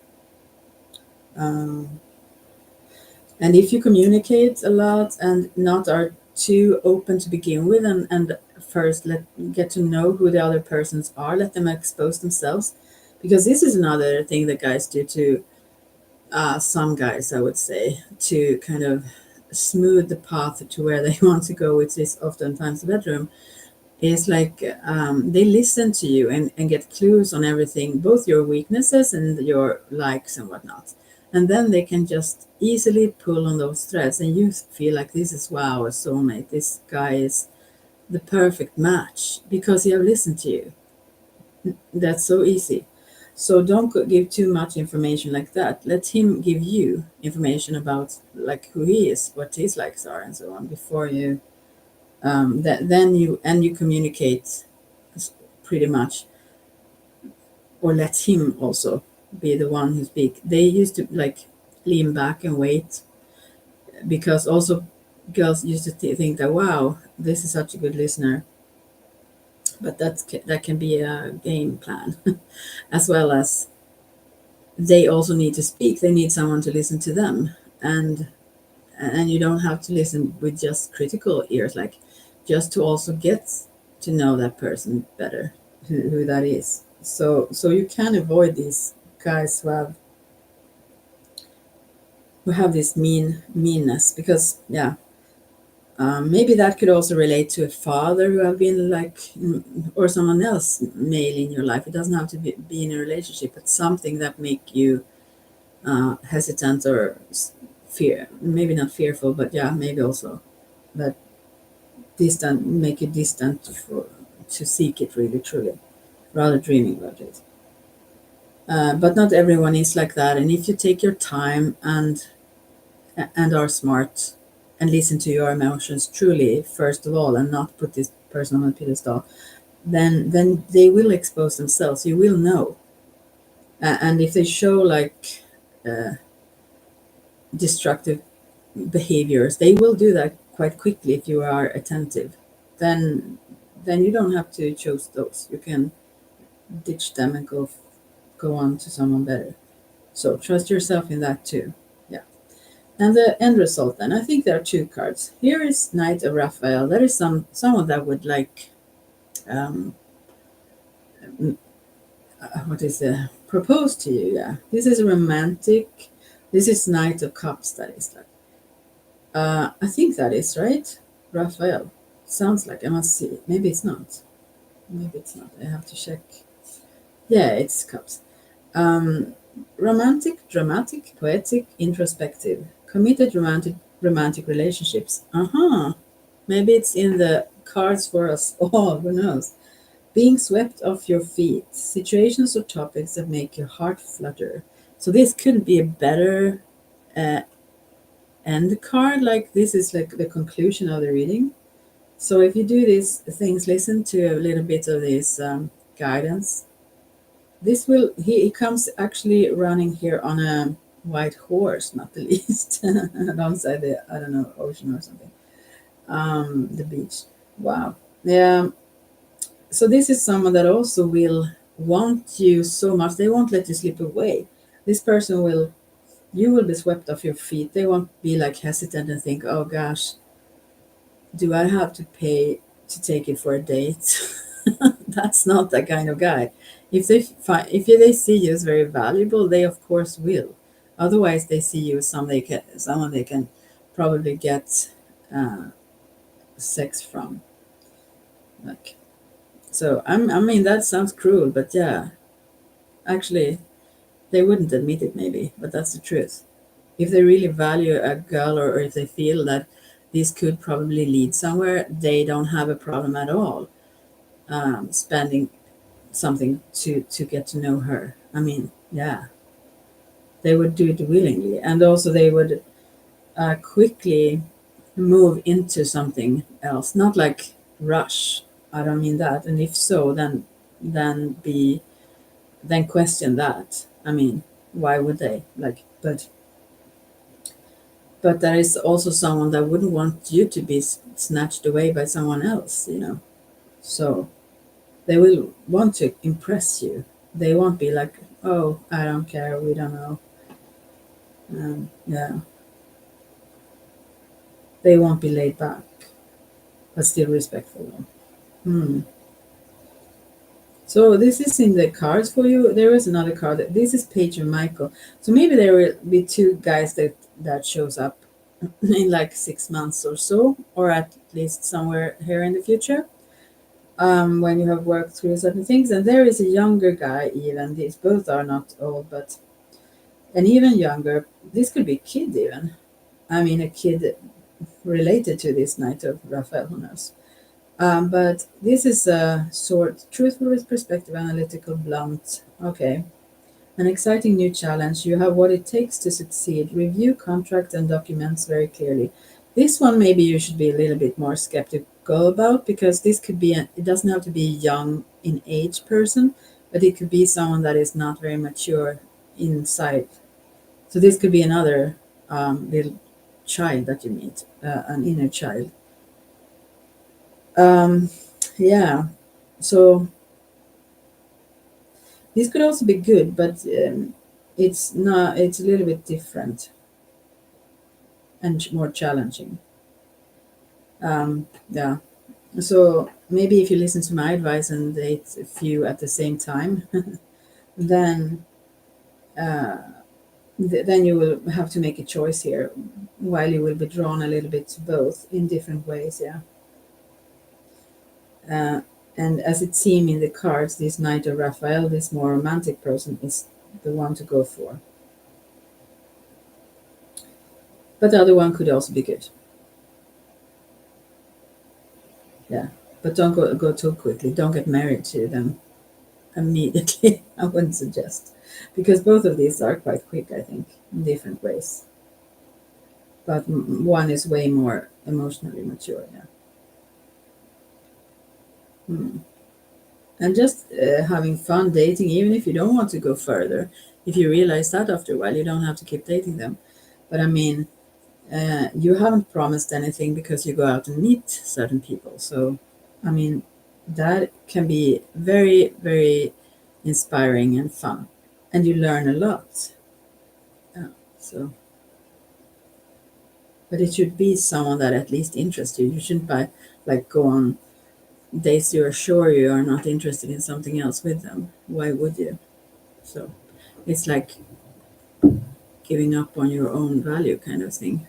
Um, And if you communicate a lot and not are too open to begin with, and first let get to know who the other persons are, let them expose themselves, because this is another thing that guys do to some guys, I would say, to kind of smooth the path to where they want to go, which is oftentimes the bedroom. Is like they listen to you and get clues on everything, both your weaknesses and your likes and whatnot. And then they can just easily pull on those threads, and you feel like this is wow, a soulmate. This guy is the perfect match because he have listened to you. That's so easy. So don't give too much information like that. Let him give you information about like who he is, what his likes are, and so on before you that then you communicate pretty much, or let him also be the one who speak. They used to like lean back and wait, because also girls used to think that, wow, this is such a good listener. But that can be a game plan as well as they also need to speak. They need someone to listen to them, and you don't have to listen with just critical ears, like just to also get to know that person better, who that is. So you can avoid these guys who have this meanness, because yeah, maybe that could also relate to a father who have been like, or someone else male in your life. It doesn't have to be in a relationship, but something that make you hesitant or fear, maybe not fearful, but yeah, maybe also that distant, make you distant to seek it really truly, rather dreaming about it. But not everyone is like that, and if you take your time and are smart and listen to your emotions truly first of all, and not put this person on a pedestal, then they will expose themselves. You will know, and if they show like destructive behaviors, they will do that quite quickly if you are attentive. Then you don't have to choose those. You can ditch them and go on to someone better. So trust yourself in that too. Yeah. And the end result then, I think there are two cards. Here is Knight of Raphael. That is someone that would like um what is it? Propose to you. Yeah. This is romantic. This is Knight of Cups, that is like. I think that is right. Raphael. Sounds like, I must see. Maybe it's not. Maybe it's not. I have to check. Yeah, it's cups. Um, Romantic, dramatic, poetic, introspective, committed romantic relationships. Maybe it's in the cards for us all. Who knows? Being swept off your feet. Situations or topics that make your heart flutter. So this couldn't be a better uh, end card. Like this is like the conclusion of the reading. So if you do these things, listen to a little bit of this guidance. This will he comes actually running here on a white horse, not the least, alongside the, I don't know, ocean or something. The beach. Wow. Yeah. So this is someone that also will want you so much. They won't let you slip away. This person will, you will be swept off your feet. They won't be like hesitant and think, oh gosh, do I have to pay to take it for a date? That's not that kind of guy. If they see you as very valuable, they of course will. Otherwise, they see you as someone they can probably get uh, sex from. Like, so I mean that sounds cruel, but yeah, actually they wouldn't admit it maybe, but that's the truth. If they really value a girl, or if they feel that this could probably lead somewhere, they don't have a problem at all spending something to get to know her. I mean, yeah, they would do it willingly, and also they would quickly move into something else, not like rush. I don't mean that. And if so, then be then question that. I mean, why would they like? But there is also someone that wouldn't want you to be snatched away by someone else, you know. So they will want to impress you. They won't be like, oh, I don't care, we don't know. Yeah, they won't be laid back, but still respectful. Hmm. So this is in the cards for you. There is another card. This is Page and Michael. So maybe there will be two guys that shows up in like 6 months or so, or at least somewhere here in the future. When you have worked through certain things, and there is a younger guy. Even these both are not old, but an even younger. This could be a kid even. I mean, a kid related to this Knight of Raphael. Who knows? But this is a short, truthful with perspective, analytical, blunt. Okay. An exciting new challenge. You have what it takes to succeed. Review contract and documents very clearly. This one, maybe you should be a little bit more skeptical about, because this could be, it doesn't have to be young in age person, but it could be someone that is not very mature inside. So this could be another little child that you meet, an inner child. Um, yeah. So this could also be good, but it's not. It's a little bit different and more challenging. Yeah. So maybe if you listen to my advice and date a few at the same time, then uh, then you will have to make a choice here, while you will be drawn a little bit to both in different ways. Yeah. Uh, and as it seemed in the cards, this Knight of Raphael, this more romantic person, is the one to go for. But the other one could also be good. Yeah. But don't go too quickly. Don't get married to them immediately. I wouldn't suggest, because both of these are quite quick, I think, in different ways. But one is way more emotionally mature. Yeah. Hmm. And just having fun dating, even if you don't want to go further. If you realize that after a while, you don't have to keep dating them. But I mean, you haven't promised anything because you go out and meet certain people. So, I mean, that can be very, very inspiring and fun, and you learn a lot. Yeah, so, but it should be someone that at least interests you. You shouldn't like go on dates you are sure you are not interested in something else with them. Why would you? So, it's like giving up on your own value kind of thing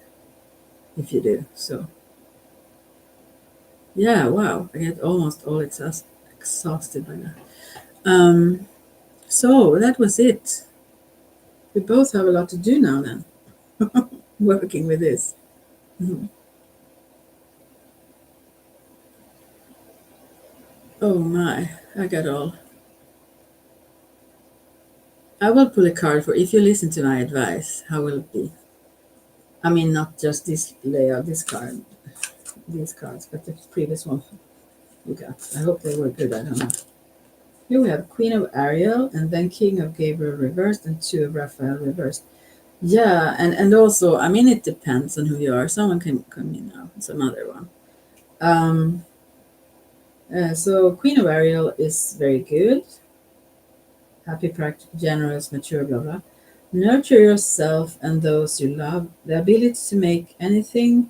if you do. So, yeah, wow, I get almost all exhausted by that. Um, so that was it. We both have a lot to do now then, working with this. Mhm. Oh my, I got all. I will pull a card for if you listen to my advice. How will it be? I mean, not just this layout, this card, these cards, but the previous one you got. I hope they were good. I don't know. Here we have Queen of Ariel and then King of Gabriel reversed and Two of Raphael reversed. Yeah, and also, I mean, it depends on who you are. Someone can come in now, some other one. Um, so Queen of Ariel is very good. Happy, practical, generous, mature, blah blah. Nurture yourself and those you love. The ability to make anything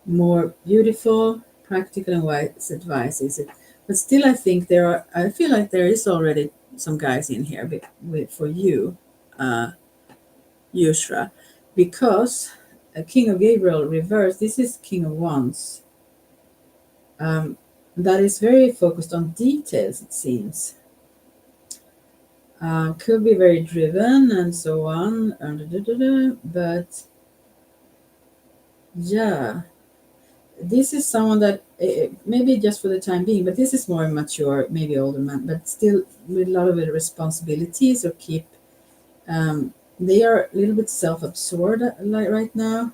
more beautiful, practical, and wise advice is it. But still, I think there are. I feel like there is already some guys in here for you, uh, Yushra, because King of Gabriel reversed. This is King of Wands. Um, that is very focused on details. It seems. Could be very driven and so on. But yeah, this is someone that maybe just for the time being, but this is more mature, maybe older man, but still with a lot of responsibilities or keep. They are a little bit self-absorbed like right now,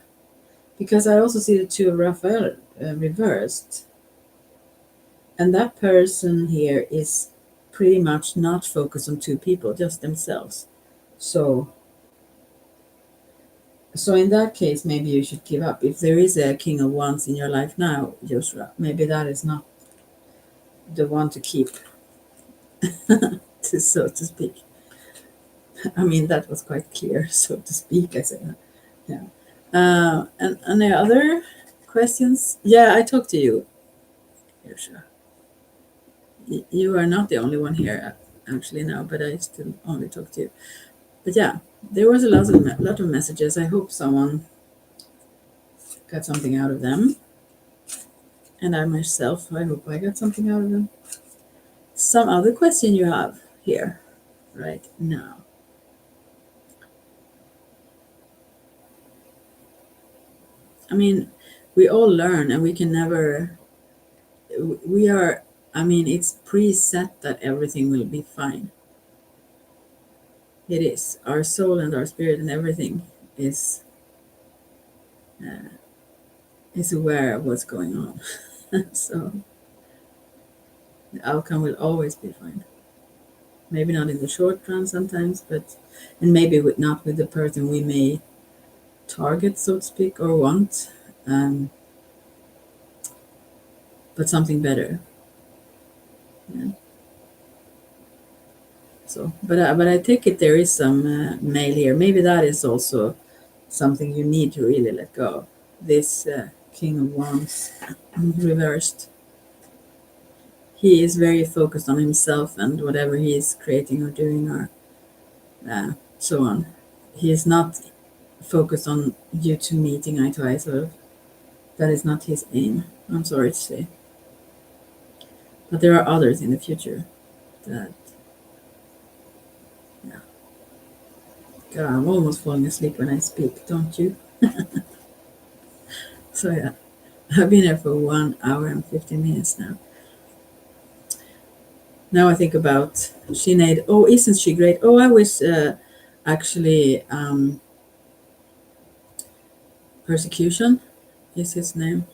because I also see the Two of Raphael reversed, and that person here is pretty much not focused on two people, just themselves. So So in that case, maybe you should give up. If there is a king of wands in your life now, Joshua, maybe that is not the one to keep, so to speak. I mean, that was quite clear, so to speak. I said, yeah. And any other questions? Yeah, I talked to you, Joshua. You are not the only one here, actually now, but I still only talk to you. But yeah, there was a lot of messages. I hope someone got something out of them. And I myself, I hope I got something out of them. Some other question you have here right now? I mean, we all learn and we can never, we are, I mean, it's preset that everything will be fine. It is. Our soul and our spirit and everything is is aware of what's going on. So The outcome will always be fine. Maybe not in the short run sometimes, but and maybe not with the person we may target, so to speak, or want, but something better. Yeah. So, but I take it there is some male here. Maybe that is also something you need to really let go. This King of Wands reversed. He is very focused on himself and whatever he is creating or doing or so on. He is not focused on you two meeting eye to eye, sort of. That is not his aim. I'm sorry to say. But there are others in the future that, yeah. God, I'm almost falling asleep when I speak, don't you? So, yeah, I've been here for 1 hour and 15 minutes now. Now I think about Sinead. Oh, isn't she great? Oh, I wish actually Persecution is his name.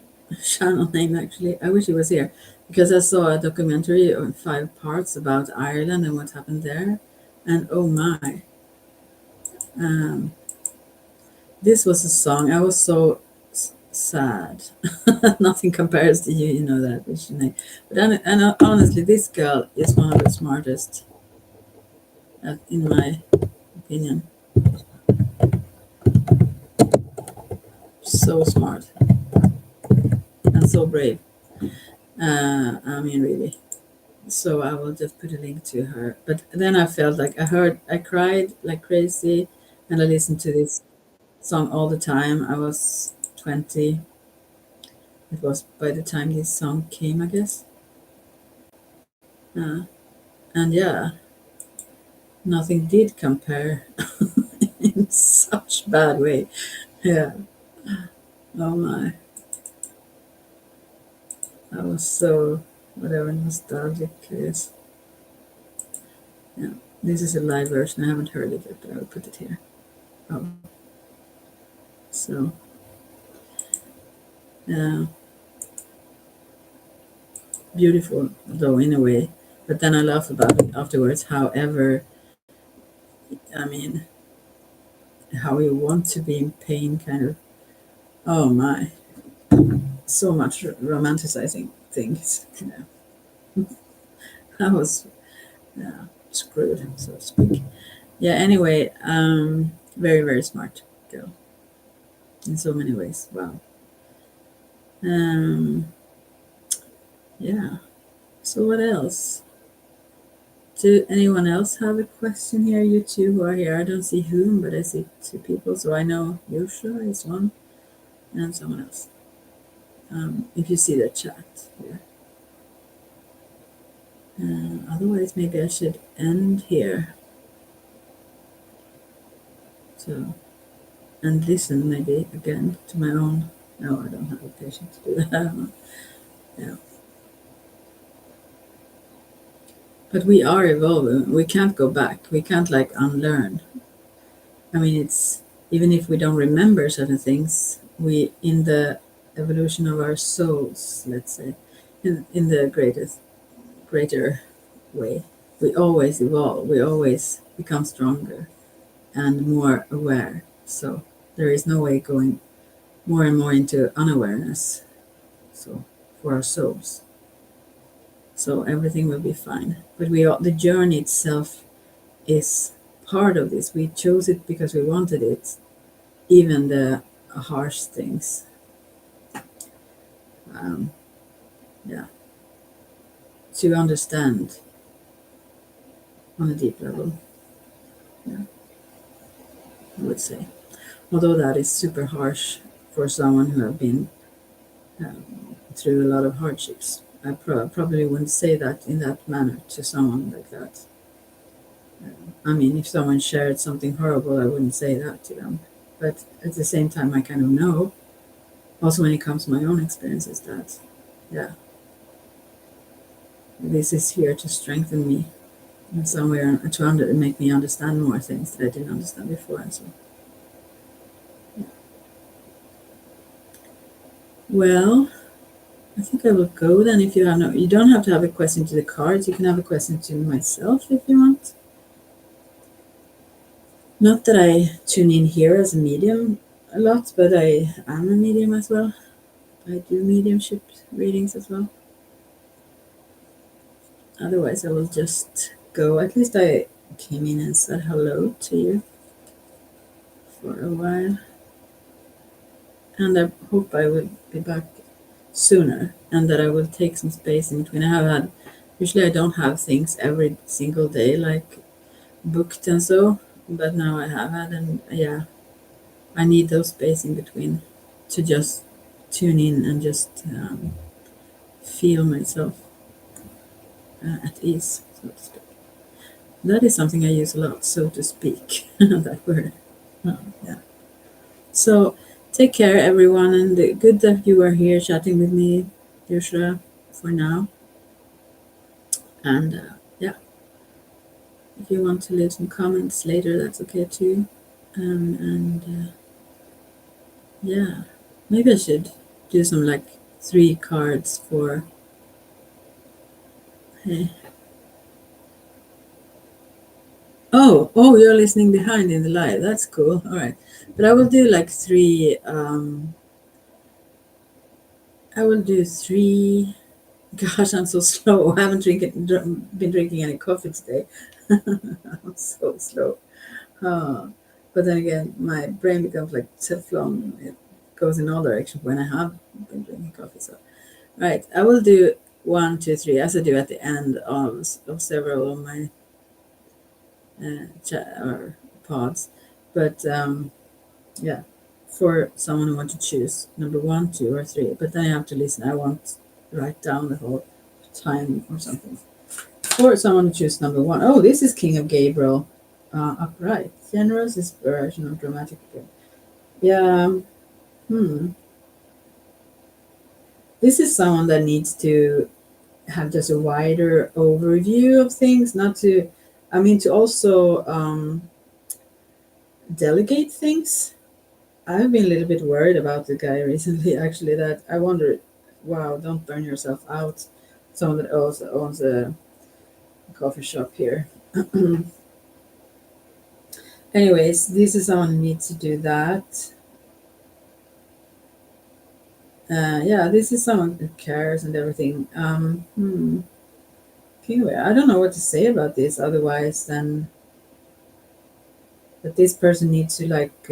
Channel name actually. I wish he was here because I saw a documentary on 5 parts about Ireland and what happened there. And oh my, um, this was a song. I was so sad. Nothing compares to you, you know that, Sinead. But and honestly, this girl is one of the smartest, in my opinion. So smart and so brave. I mean, really. So I will just put a link to her. But then I felt like I cried like crazy, and I listened to this song all the time. I was 20. It was by the time this song came, I guess. Uh, and yeah, nothing did compare in such bad way. Yeah. Oh my. I was so whatever nostalgic it is. Yeah. This is a live version. I haven't heard it yet, but I will put it here. Oh. So yeah. Beautiful though in a way, but then I laugh about it afterwards. However, I mean, how you want to be in pain, kind of. Oh my, so much romanticizing things. I was, yeah, screwed, so to speak. Yeah. Anyway, very very smart girl in so many ways. Wow. Um. Yeah. So what else? Do anyone else have a question here? You two who are here. I don't see whom, but I see 2 people, so I know Yusha is one and someone else. If you see the chat here. Otherwise, maybe I should end here. So, and listen maybe again to my own. No, I don't have the patience to do that. Yeah. But we are evolving. We can't go back. We can't like unlearn. I mean, it's even if we don't remember certain things, we in the evolution of our souls, let's say, in the greater way, we always evolve. We always become stronger and more aware. So there is no way going more and more into unawareness. So for our souls, so everything will be fine. But the journey itself is part of this. We chose it because we wanted it, even the harsh things. Um, yeah, to understand on a deep level. Yeah, I would say. Although that is super harsh for someone who have been through a lot of hardships. I probably wouldn't say that in that manner to someone like that. I mean, if someone shared something horrible, I wouldn't say that to them. But at the same time, I kind of know, also when it comes to my own experiences, that, yeah, this is here to strengthen me in some way, or to make me understand more things that I didn't understand before. And so, yeah. Well, I think I will go then. If you have you don't have to have a question to the cards. You can have a question to myself if you want. Not that I tune in here as a medium a lot, but I am a medium as well. I do mediumship readings as well. Otherwise, I will just go. At least I came in and said hello to you for a while. And I hope I will be back sooner and that I will take some space in between. Usually I don't have things every single day, like booked and so, but now I have had, and yeah, I need those space in between to just tune in and just feel myself at ease, so to speak. That is something I use a lot, so to speak, that word. Yeah. So take care, everyone, and good that you are here chatting with me, Yusra, for now. And yeah, if you want to leave some comments later, that's okay too. And yeah, maybe I should do some like 3 cards for. Hey. Oh, you're listening behind in the live. That's cool. All right, but I will do like 3. I will do 3. Gosh, I'm so slow. I haven't been drinking any coffee today. I'm so slow. But then again, my brain becomes like Teflon. It goes in all directions when I have been drinking coffee. So, right, I will do 1, 2, 3, as I do at the end of several of my or pods. But yeah, for someone who wants to choose number 1, 2, or 3. But then I have to listen. I won't write down the whole time or something. For someone to choose number 1. Oh, this is King of Gabriel. Upright. Generous inspiration of dramatic. Yeah. This is someone that needs to have just a wider overview of things, not to, I mean, to also delegate things. I've been a little bit worried about the guy recently, actually, that I wonder, wow, don't burn yourself out. Someone that also owns a coffee shop here. Anyways, this is someone who needs to do that. Yeah, this is someone who cares and everything. Anyway, I don't know what to say about this otherwise than that this person needs to like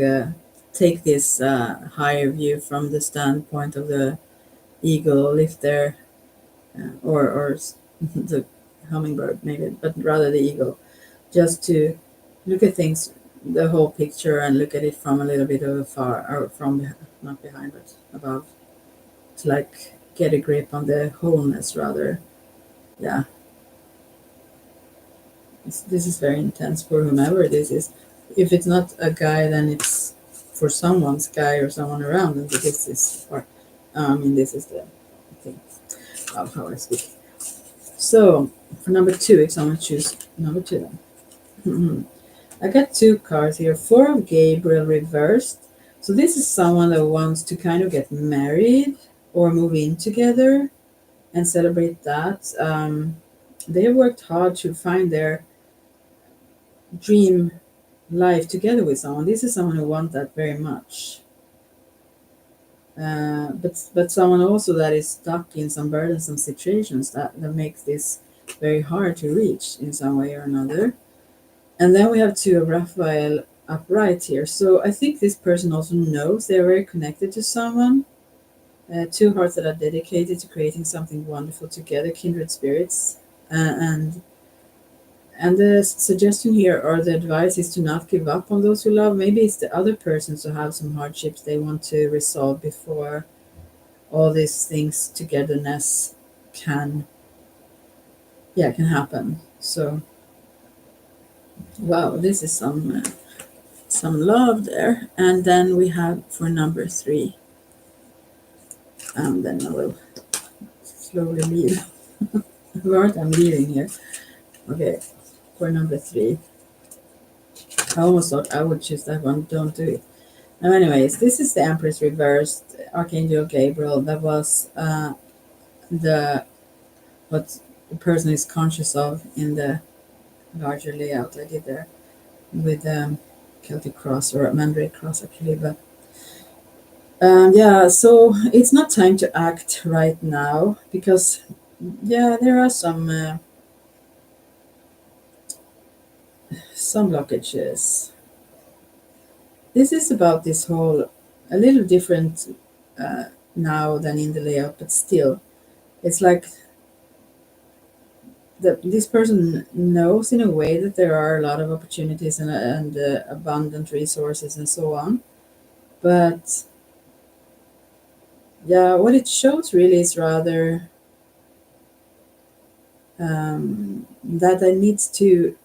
take this higher view from the standpoint of the eagle, if they're or the hummingbird maybe, but rather the eagle, just to look at things, the whole picture, and look at it from a little bit of far, or from not behind but above, to like get a grip on the wholeness rather. Yeah, this is very intense for whomever this is. If it's not a guy, then it's for someone's guy or someone around, and this is part. I mean, this is the thing of how I speak. So for number 2, if someone choose number 2, then. I got 2 cards here. 4 of Gabriel reversed. So this is someone that wants to kind of get married or move in together and celebrate that. They have worked hard to find their dream life together with someone. This is someone who wants that very much. But someone also that is stuck in some burdensome situations that makes this very hard to reach in some way or another. And then we have 2 of Raphael upright here. So I think this person also knows they're very connected to someone. 2 hearts that are dedicated to creating something wonderful together, kindred spirits. And the suggestion here, or the advice, is to not give up on those who love. Maybe it's the other persons who have some hardships they want to resolve before all these things togetherness can happen. So wow, this is some love there. And then we have for number 3, and then I will slowly leave. Right, I'm leaving here. Okay, for number 3, I almost thought I would choose that one. Don't do it. Now, anyways, this is the Empress reversed, Archangel Gabriel. That was the what the person is conscious of in the larger layout I did there with Celtic cross or a Mandrake cross actually. But yeah, so it's not time to act right now because yeah, there are some blockages. This is about this whole a little different now than in the layout, but still, it's like this person knows in a way that there are a lot of opportunities and abundant resources and so on. But yeah, what it shows really is rather that I needs to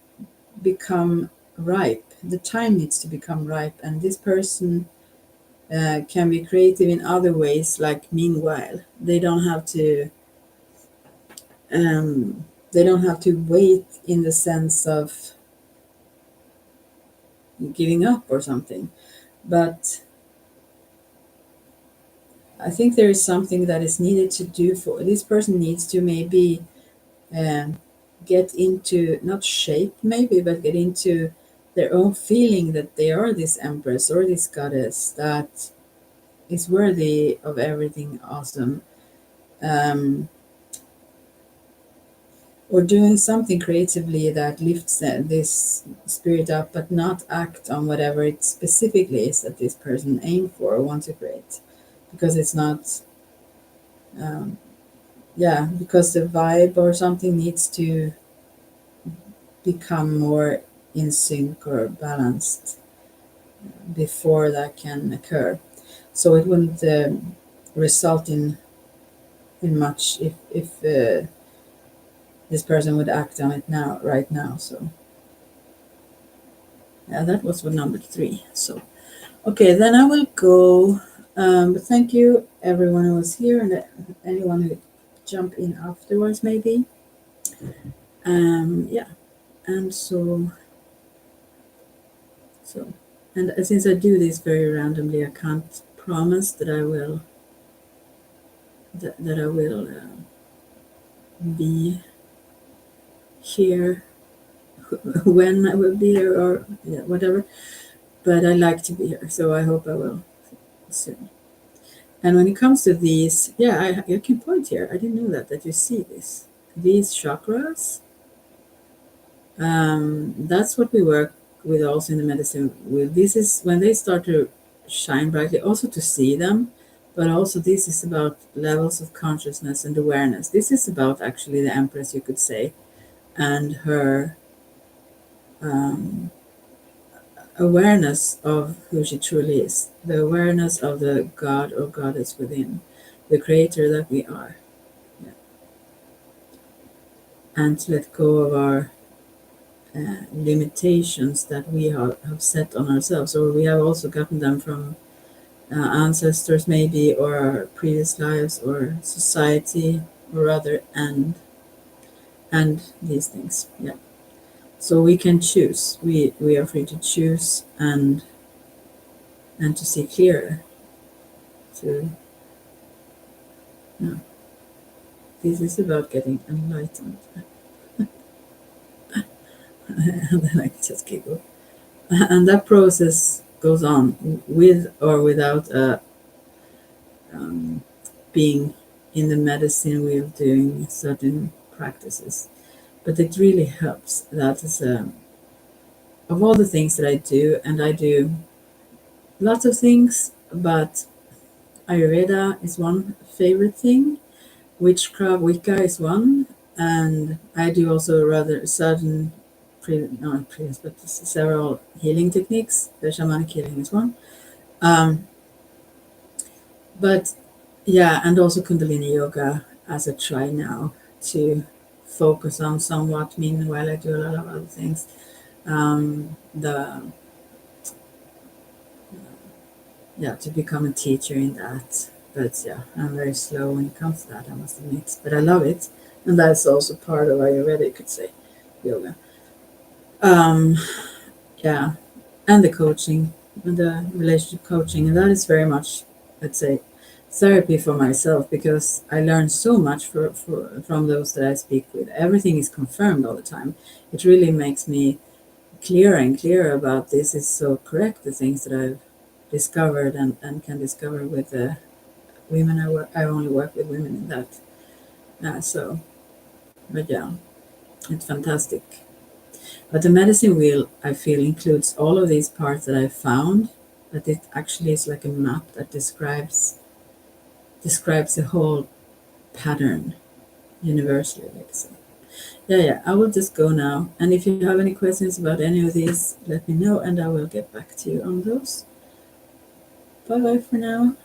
become ripe. The time needs to become ripe, and this person can be creative in other ways. Like meanwhile, they don't have to wait in the sense of giving up or something. But I think there is something that is needed to do for this person needs to maybe um, get into not shape maybe, but get into their own feeling that they are this empress or this goddess that is worthy of everything awesome. Um, or doing something creatively that lifts this spirit up, but not act on whatever it specifically is that this person aim for or wants to create, because it's not, um, yeah, because the vibe or something needs to become more in sync or balanced before that can occur. So it wouldn't result in much if this person would act on it now, right now. So yeah, that was with number 3. So okay, then I will go. But thank you everyone who was here and anyone who jump in afterwards maybe. Yeah, and so and since I do this very randomly, I can't promise that I will be here when I will be here or yeah, whatever. But I like to be here, so I hope I will soon. And when it comes to these, yeah, I can point here. I didn't know that you see this. These chakras, that's what we work with also in the medicine. With this is when they start to shine brightly, also to see them, but also this is about levels of consciousness and awareness. This is about actually the Empress, you could say, and her um, awareness of who she truly is, the awareness of the God or goddess within, the creator that we are, yeah. And to let go of our limitations that we have set on ourselves, or we have also gotten them from ancestors maybe, or our previous lives, or society, or other, and these things, yeah. So we can choose. We are free to choose and to see clearer. To yeah. This is about getting enlightened. And then I just giggle. And that process goes on with or without um, being in the medicine way of doing certain practices. But it really helps. That is of all the things that I do, and I do lots of things, but Ayurveda is one favorite thing. Witchcraft, Wicca is one, and I do also rather certain, not previous, but several healing techniques. The shamanic healing is one. Um, but yeah, and also Kundalini yoga as I try now to focus on somewhat. Meanwhile, I do a lot of other things. The yeah, to become a teacher in that. But yeah, I'm very slow when it comes to that, I must admit. But I love it, and that's also part of Ayurveda, you could say, yoga. Um, yeah, and the coaching, and the relationship coaching, and that is very much, let's say, therapy for myself because I learn so much from those that I speak with. Everything is confirmed all the time. It really makes me clearer and clearer about this is so correct, the things that I've discovered and can discover with the women I work. I only work with women in that. But yeah, it's fantastic. But the medicine wheel, I feel, includes all of these parts that I found, but it actually is like a map that describes the whole pattern universally, like so. Yeah, I will just go now. And if you have any questions about any of these, let me know and I will get back to you on those. Bye bye for now.